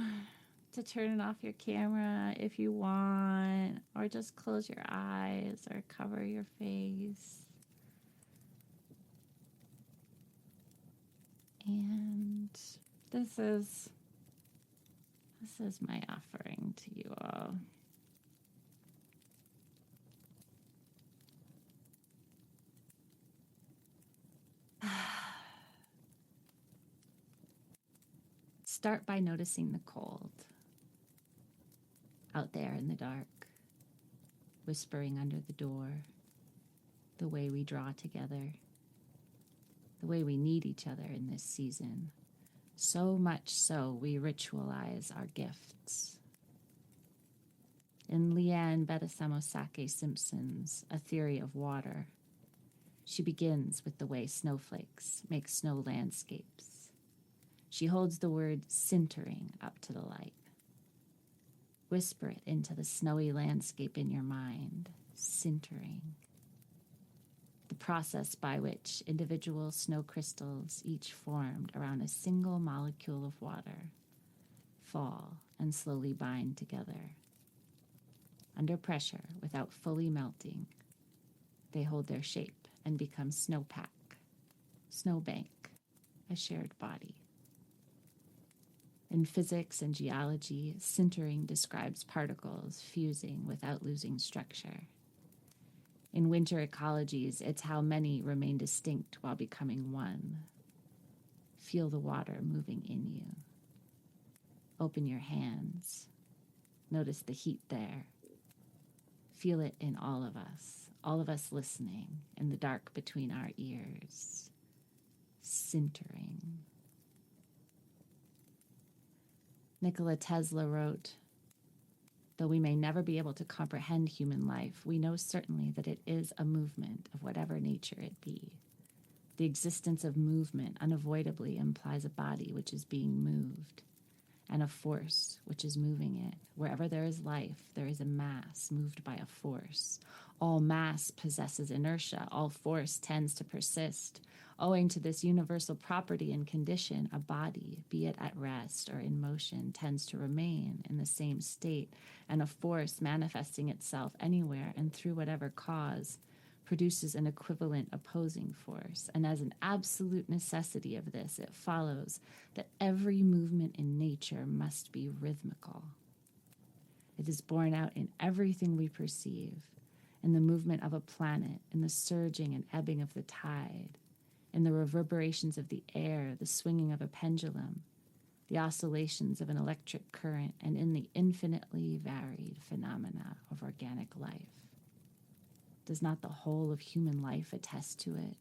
to turn off your camera if you want, or just close your eyes or cover your face. And this is my offering to you all. Start by noticing the cold out there in the dark, whispering under the door, the way we draw together, the way we need each other in this season. So much so we ritualize our gifts. In Leanne Bedasamosake Simpson's A Theory of Water, she begins with the way snowflakes make snow landscapes. She holds the word sintering up to the light. Whisper it into the snowy landscape in your mind, sintering. The process by which individual snow crystals, each formed around a single molecule of water, fall and slowly bind together. Under pressure, without fully melting, they hold their shape and become snowpack, snowbank, a shared body. In physics and geology, sintering describes particles fusing without losing structure. In winter ecologies, it's how many remain distinct while becoming one. Feel the water moving in you. Open your hands. Notice the heat there. Feel it in all of us listening, in the dark between our ears. Sintering. Nikola Tesla wrote, "Though we may never be able to comprehend human life, we know certainly that it is a movement of whatever nature it be. The existence of movement unavoidably implies a body which is being moved, and a force which is moving it. Wherever there is life, there is a mass moved by a force. All mass possesses inertia. All force tends to persist. Owing to this universal property and condition, a body, be it at rest or in motion, tends to remain in the same state, and a force manifesting itself anywhere and through whatever cause produces an equivalent opposing force. And as an absolute necessity of this, it follows that every movement in nature must be rhythmical. It is borne out in everything we perceive, in the movement of a planet, in the surging and ebbing of the tide, in the reverberations of the air, the swinging of a pendulum, the oscillations of an electric current, and in the infinitely varied phenomena of organic life. Does not the whole of human life attest to it?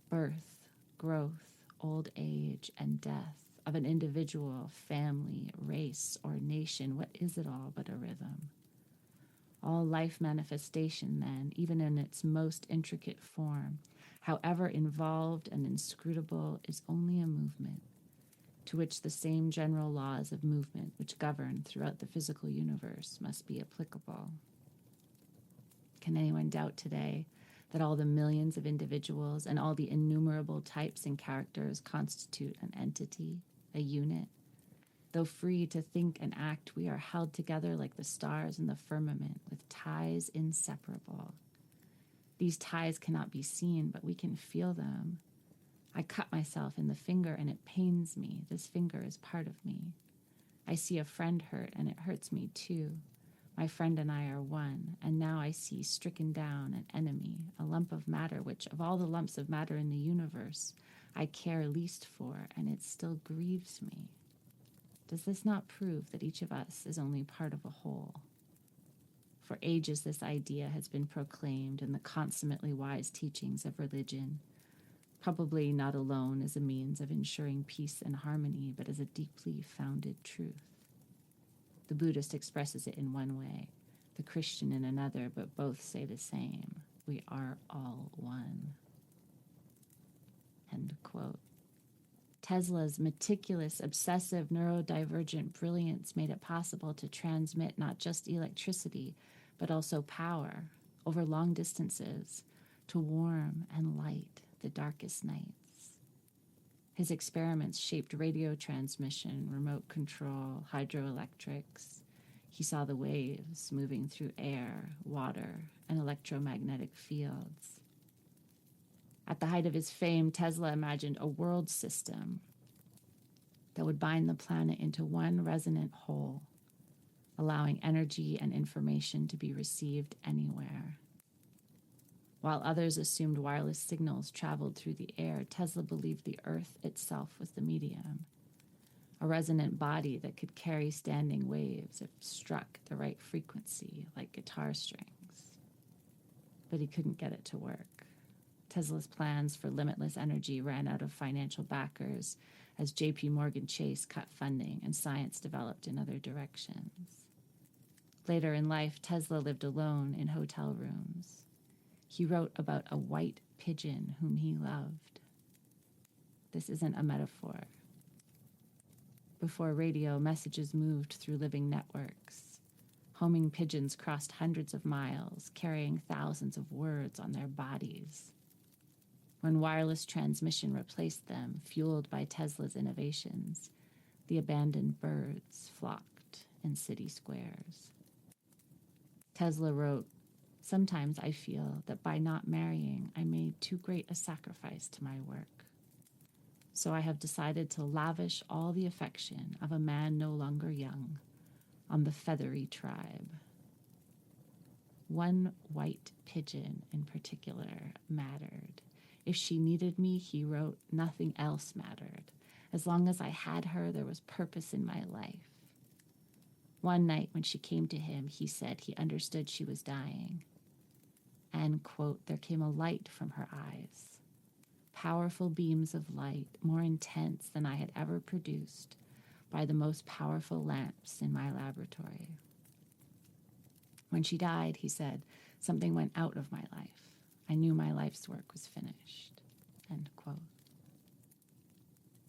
Birth, growth, old age, and death of an individual, family, race, or nation, what is it all but a rhythm? All life manifestation, then, even in its most intricate form, however involved and inscrutable, is only a movement, to which the same general laws of movement which govern throughout the physical universe must be applicable. Can anyone doubt today that all the millions of individuals and all the innumerable types and characters constitute an entity, a unit? Though free to think and act, we are held together like the stars in the firmament with ties inseparable. These ties cannot be seen, but we can feel them. I cut myself in the finger and it pains me. This finger is part of me. I see a friend hurt and it hurts me too. My friend and I are one, and now I see stricken down an enemy, a lump of matter which, of all the lumps of matter in the universe, I care least for, and it still grieves me. Does this not prove that each of us is only part of a whole? For ages this idea has been proclaimed in the consummately wise teachings of religion. probably not alone as a means of ensuring peace and harmony, but as a deeply founded truth. The Buddhist expresses it in one way, the Christian in another, but both say the same. We are all one. End quote. Tesla's meticulous, obsessive, neurodivergent brilliance made it possible to transmit not just electricity, but also power over long distances to warm and light the darkest nights. His experiments shaped radio transmission, remote control, hydroelectrics. He saw the waves moving through air, water, and electromagnetic fields. At the height of his fame, Tesla imagined a world system that would bind the planet into one resonant whole, allowing energy and information to be received anywhere. While others assumed wireless signals traveled through the air, Tesla believed the Earth itself was the medium, a resonant body that could carry standing waves if struck the right frequency, like guitar strings. But he couldn't get it to work. Tesla's plans for limitless energy ran out of financial backers as J.P. Morgan Chase cut funding and science developed in other directions. Later in life, Tesla lived alone in hotel rooms. He wrote about a white pigeon whom he loved. This isn't a metaphor. Before radio, messages moved through living networks. Homing pigeons crossed hundreds of miles, carrying thousands of words on their bodies. When wireless transmission replaced them, fueled by Tesla's innovations, the abandoned birds flocked in city squares. Tesla wrote, "Sometimes I feel that by not marrying, I made too great a sacrifice to my work. So I have decided to lavish all the affection of a man no longer young on the feathery tribe." One white pigeon in particular mattered. If she needed me, he wrote, nothing else mattered. As long as I had her, there was purpose in my life. One night when she came to him, he said he understood she was dying. And, quote, there came a light from her eyes. Powerful beams of light, more intense than I had ever produced by the most powerful lamps in my laboratory. When she died, he said, something went out of my life. I knew my life's work was finished. End quote.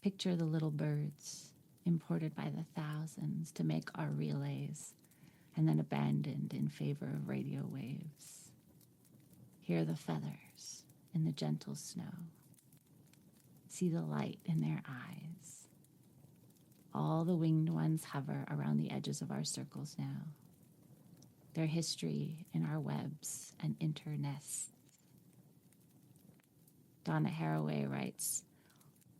Picture the little birds imported by the thousands to make our relays and then abandoned in favor of radio waves. Hear the feathers in the gentle snow. See the light in their eyes. All the winged ones hover around the edges of our circles now. Their history in our webs and internests. Donna Haraway writes,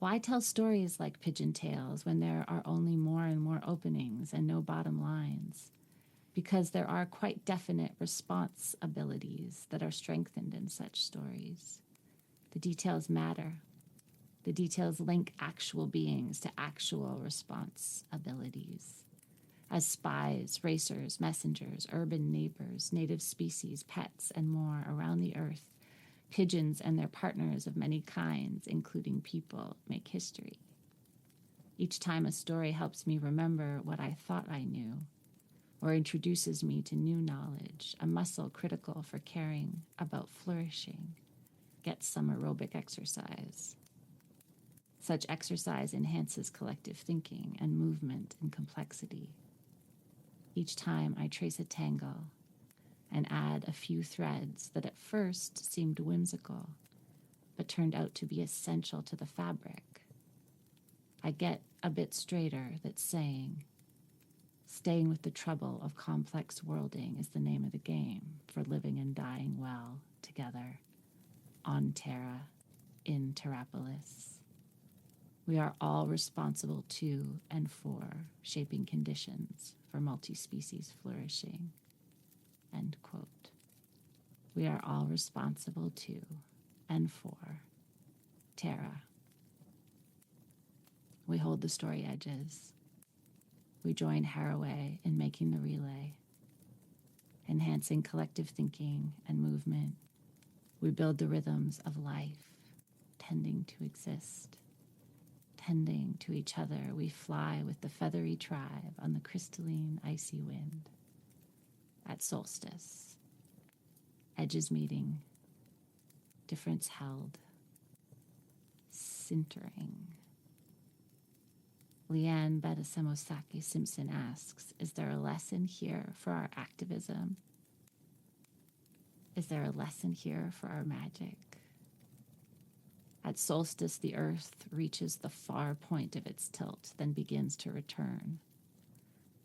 "Why tell stories like pigeon tales when there are only more and more openings and no bottom lines? Because there are quite definite response abilities that are strengthened in such stories. The details matter. The details link actual beings to actual response abilities. As spies, racers, messengers, urban neighbors, native species, pets, and more around the earth, pigeons and their partners of many kinds, including people, make history. Each time a story helps me remember what I thought I knew, or introduces me to new knowledge, a muscle critical for caring about flourishing gets some aerobic exercise. Such exercise enhances collective thinking and movement and complexity. Each time I trace a tangle and add a few threads that at first seemed whimsical, but turned out to be essential to the fabric, I get a bit straighter that's saying, staying with the trouble of complex worlding is the name of the game for living and dying well together, on Terra, in Terrapolis. We are all responsible to and for shaping conditions for multi-species flourishing. End quote. We are all responsible to and for Terra. We hold the story edges. We join Haraway in making the relay, enhancing collective thinking and movement. We build the rhythms of life, tending to exist. Tending to each other, we fly with the feathery tribe on the crystalline, icy wind. At solstice, edges meeting, difference held, sintering. Leanne Betasemosake Simpson asks, is there a lesson here for our activism? Is there a lesson here for our magic? At solstice, the earth reaches the far point of its tilt, then begins to return.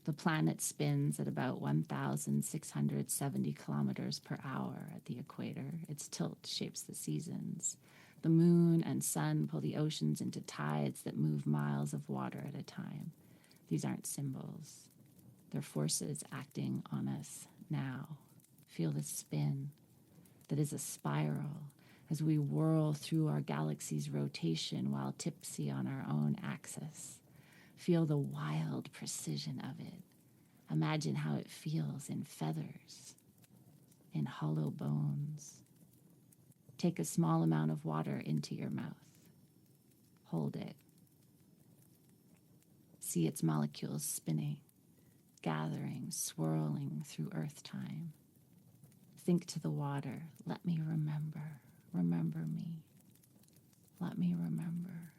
The planet spins at about 1,670 kilometers per hour at the equator. Its tilt shapes the seasons. The moon and sun pull the oceans into tides that move miles of water at a time. These aren't symbols. They're forces acting on us now. Feel the spin that is a spiral as we whirl through our galaxy's rotation while tipsy on our own axis. Feel the wild precision of it. Imagine how it feels in feathers, in hollow bones. Take a small amount of water into your mouth. Hold it. See its molecules spinning, gathering, swirling through earth time. Think to the water, let me remember, remember me. Let me remember,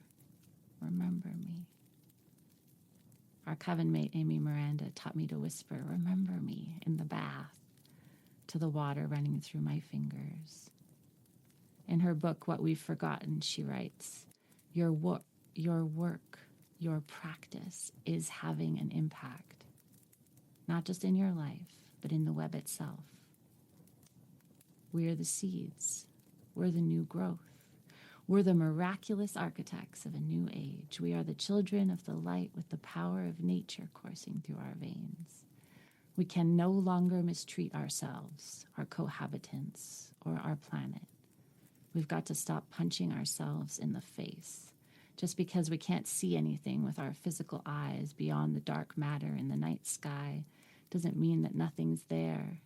remember me. Our coven mate, Amy Miranda, taught me to whisper, remember me, in the bath, to the water running through my fingers. In her book, What We've Forgotten, she writes, your work, your practice is having an impact, not just in your life, but in the web itself. We are the seeds. We're the new growth. We're the miraculous architects of a new age. We are the children of the light with the power of nature coursing through our veins. We can no longer mistreat ourselves, our cohabitants, or our planet. We've got to stop punching ourselves in the face. Just because we can't see anything with our physical eyes beyond the dark matter in the night sky doesn't mean that nothing's there.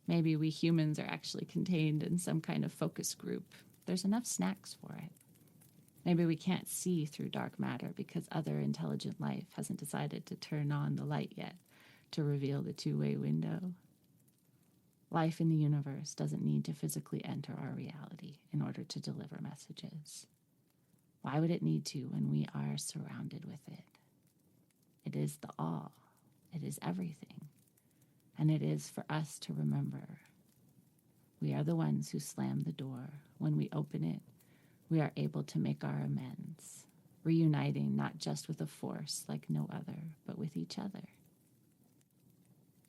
Maybe we humans are actually contained in some kind of focus group. There's enough snacks for it. Maybe we can't see through dark matter because other intelligent life hasn't decided to turn on the light yet to reveal the two-way window. Life in the universe doesn't need to physically enter our reality in order to deliver messages. Why would it need to when we are surrounded with it? It is the all. It is everything. And it is for us to remember. We are the ones who slam the door. When we open it, we are able to make our amends, reuniting not just with a force like no other, but with each other.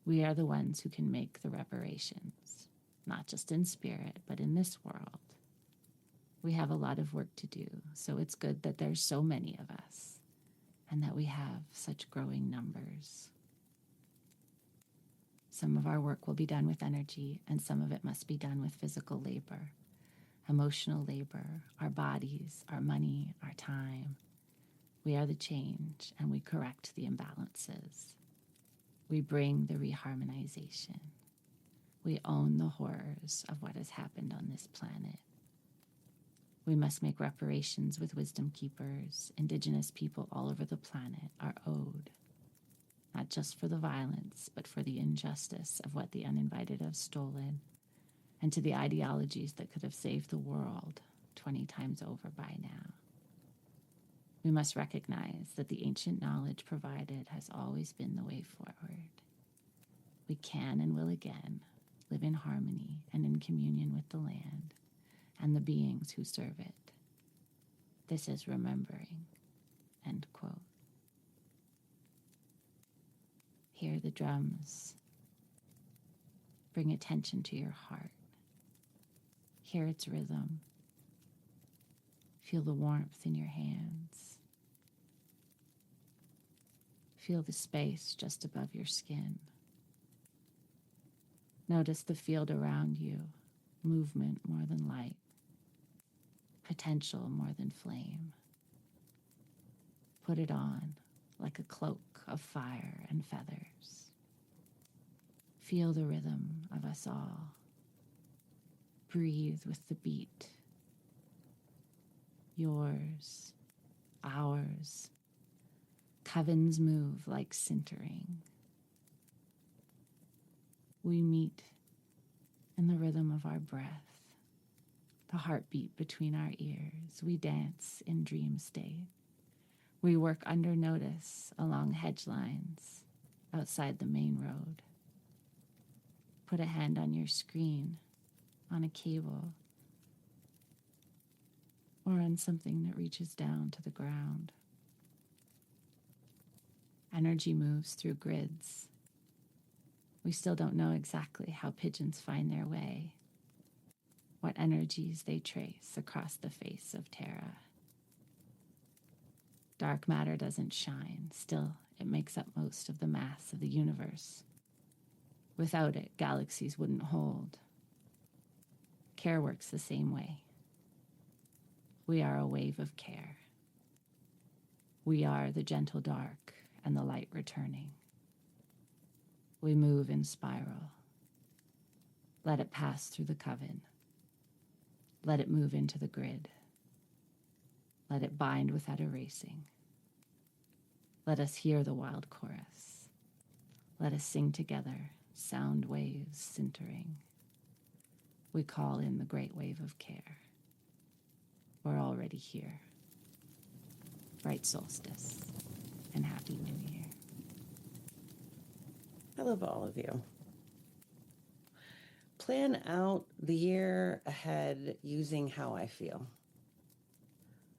We are the ones who can make the reparations, not just in spirit, but in this world. We have a lot of work to do, so it's good that there's so many of us, and that we have such growing numbers. Some of our work will be done with energy, and some of it must be done with physical labor, emotional labor, our bodies, our money, our time. We are the change, and we correct the imbalances. We bring the reharmonization. We own the horrors of what has happened on this planet. We must make reparations with wisdom keepers. Indigenous people all over the planet are owed, not just for the violence, but for the injustice of what the uninvited have stolen, and to the ideologies that could have saved the world 20 times over by now. We must recognize that the ancient knowledge provided has always been the way forward. We can and will again live in harmony and in communion with the land and the beings who serve it. This is remembering." End quote. Hear the drums. Bring attention to your heart. Hear its rhythm. Feel the warmth in your hands. Feel the space just above your skin. Notice the field around you, movement more than light, potential more than flame. Put it on like a cloak of fire and feathers. Feel the rhythm of us all. Breathe with the beat. yours, ours. Covens move like sintering. We meet in the rhythm of our breath, the heartbeat between our ears. We dance in dream state. We work under notice along hedge lines outside the main road. Put a hand on your screen, on a cable, or on something that reaches down to the ground. Energy moves through grids. We still don't know exactly how pigeons find their way, what energies they trace across the face of Terra. Dark matter doesn't shine, still it makes up most of the mass of the universe. Without it, galaxies wouldn't hold. Care works the same way. We are a wave of care. We are the gentle dark and the light returning. We move in spiral. Let it pass through the coven. Let it move into the grid. Let it bind without erasing. Let us hear the wild chorus. Let us sing together, sound waves sintering. We call in the great wave of care. We're already here. Bright solstice and happy new year. I love all of you. Plan out the year ahead using how I feel.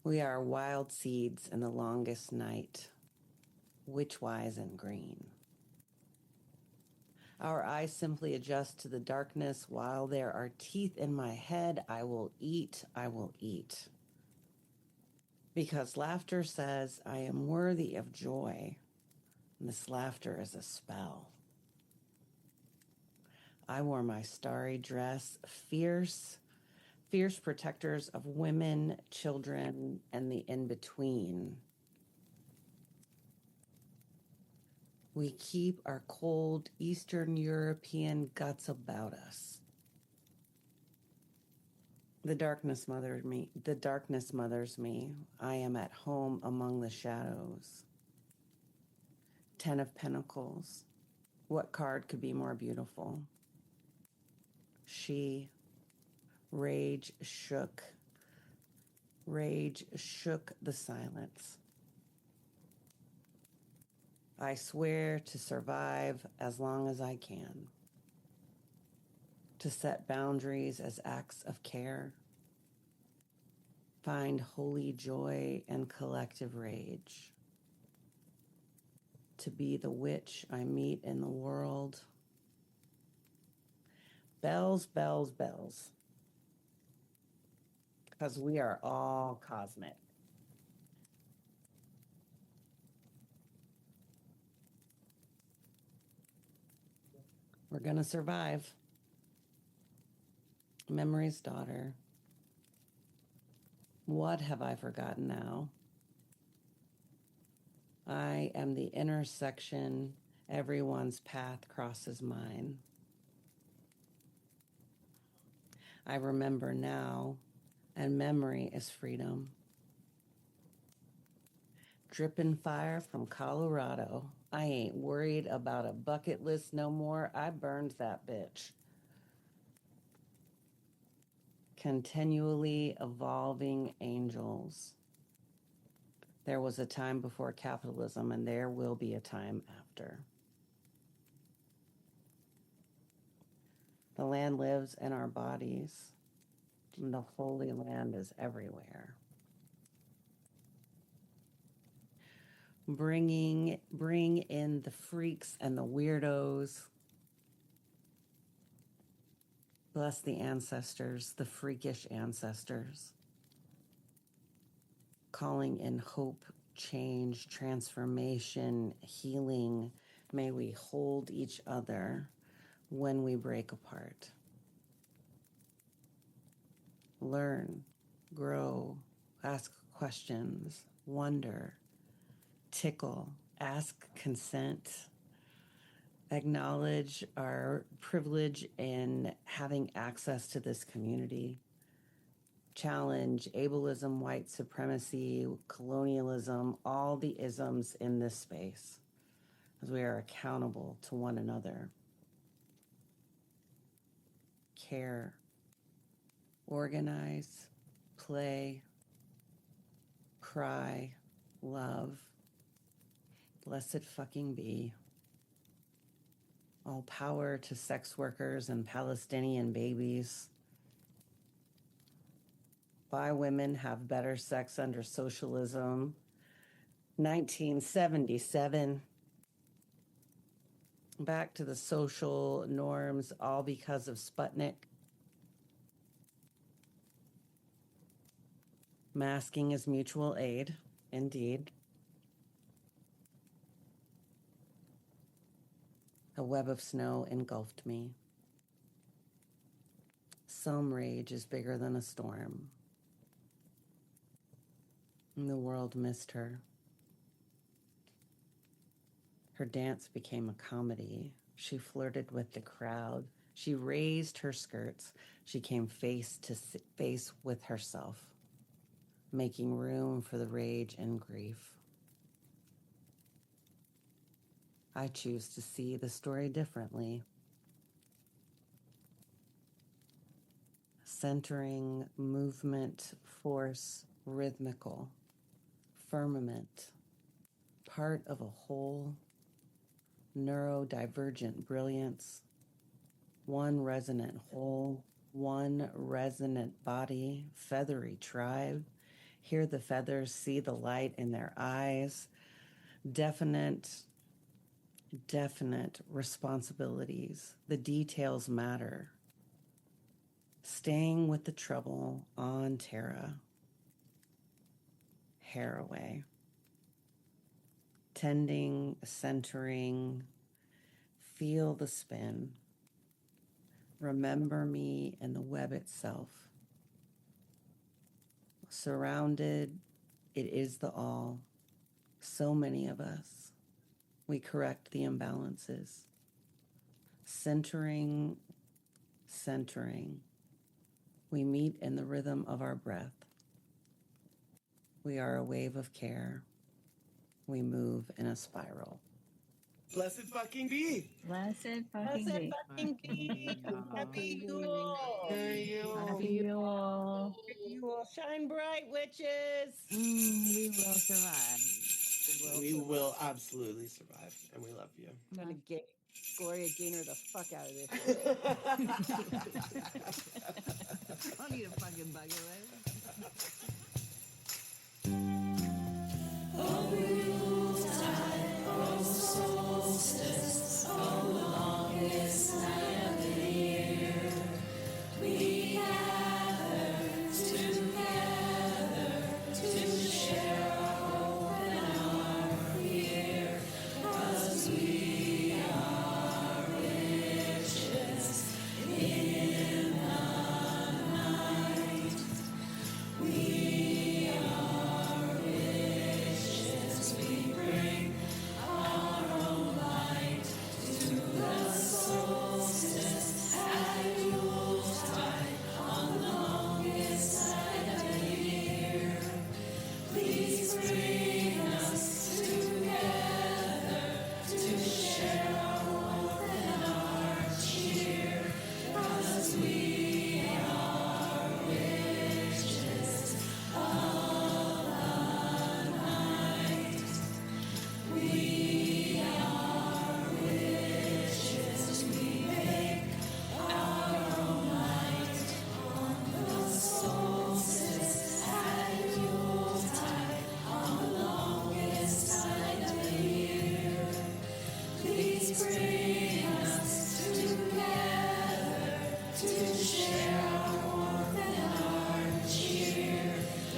We are wild seeds in the longest night, witchwise and green. Our eyes simply adjust to the darkness. While there are teeth in my head, I will eat, I will eat. Because laughter says I am worthy of joy. And this laughter is a spell. I wore my starry dress, fierce protectors of women, children, and the in-between. We keep our cold Eastern European guts about us. The darkness mothers me. I am at home among the shadows. 10 of Pentacles. What card could be more beautiful? Rage shook the silence. I swear to survive as long as I can. To set boundaries as acts of care. Find holy joy and collective rage. To be the witch I meet in the world. Bells, bells, bells. Because we are all cosmic. We're going to survive. Memory's daughter. What have I forgotten now? I am the intersection. Everyone's path crosses mine. I remember now, and memory is freedom. Dripping fire from Colorado. I ain't worried about a bucket list no more. I burned that bitch. Continually evolving angels. There was a time before capitalism, and there will be a time after. The land lives in our bodies, and the Holy Land is everywhere. Bring in the freaks and the weirdos. Bless the ancestors, the freakish ancestors. Calling in hope, change, transformation, healing. May we hold each other when we break apart. Learn, grow, ask questions, wonder, tickle, ask consent, acknowledge our privilege in having access to this community, challenge ableism, white supremacy, colonialism, all the isms in this space, as we are accountable to one another. Care, organize, play, cry, love, blessed fucking be. All power to sex workers and Palestinian babies. Why women have better sex under socialism. 1977. Back to the social norms, all because of Sputnik. Masking is mutual aid, indeed. A web of snow engulfed me. Some rage is bigger than a storm. And the world missed her. Her dance became a comedy. She flirted with the crowd. She raised her skirts. She came face to face with herself, making room for the rage and grief. I choose to see the story differently. Centering, movement, force, rhythmical, firmament, part of a whole, neurodivergent brilliance, one resonant whole, one resonant body, feathery tribe. Hear the feathers, see the light in their eyes. Definite responsibilities. The details matter. Staying with the trouble on Terra. Hair away. Tending, centering, feel the spin. Remember me and the web itself. Surrounded, it is the all. So many of us. We correct the imbalances. Centering. We meet in the rhythm of our breath. We are a wave of care. We move in a spiral. Blessed fucking be. Blessed fucking be. Happy Yule. Happy Yule. Yule. Shine bright, witches. We will survive. We will absolutely survive, and we love you. I'm gonna get Gloria Gaynor the fuck out of this. I don't need a fucking bugger with. Oh, Yuletide, oh, solstice, oh, the longest night of the year. We gather together to share our hope and our fear, 'cause we are witches in the night. We are witches. We bring our own light to the solstice at Yuletide on the longest night of the year. Please bring us together to share our warmth and our cheer, 'cause we are witches of the night. We are witches. We make our own light on the solstice at Yuletide on the longest night of the year. Please bring us together to share our warmth and our cheer,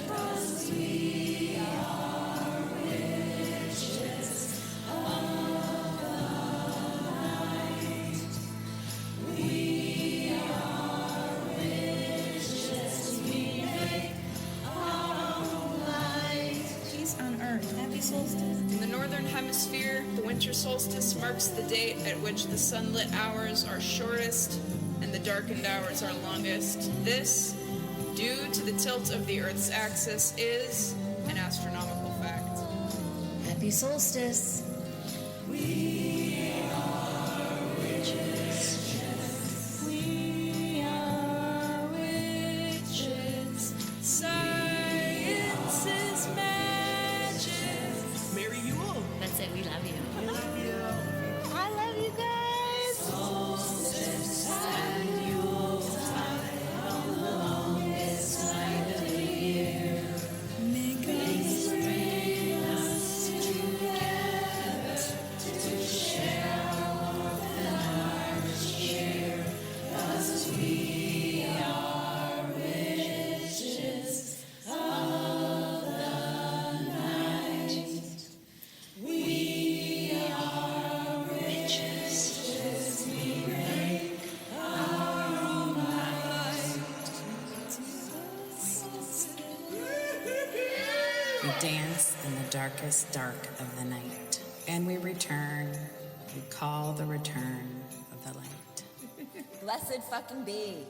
'cause we are witches of the night. We are witches. We make our own light. Peace on Earth. Happy solstice. In the northern hemisphere, the winter solstice marks the date at which the sunlit hours are shortest and the darkened hours are longest. This due to the tilt of the Earth's axis is an astronomical fact. Happy solstice. We are witches. We are witches. Science is magic. Merry Yule. That's it. We love you. We love you. I love you guys. Solstice and Yuletide on the longest night of the year. Make us bring us together to share our warmth and our cheer. 'Cause we are witches of the night. We are witches. We make our own light. We dance in the darkest dark of the night, and we return. We call the return of the light. Blessed fucking be.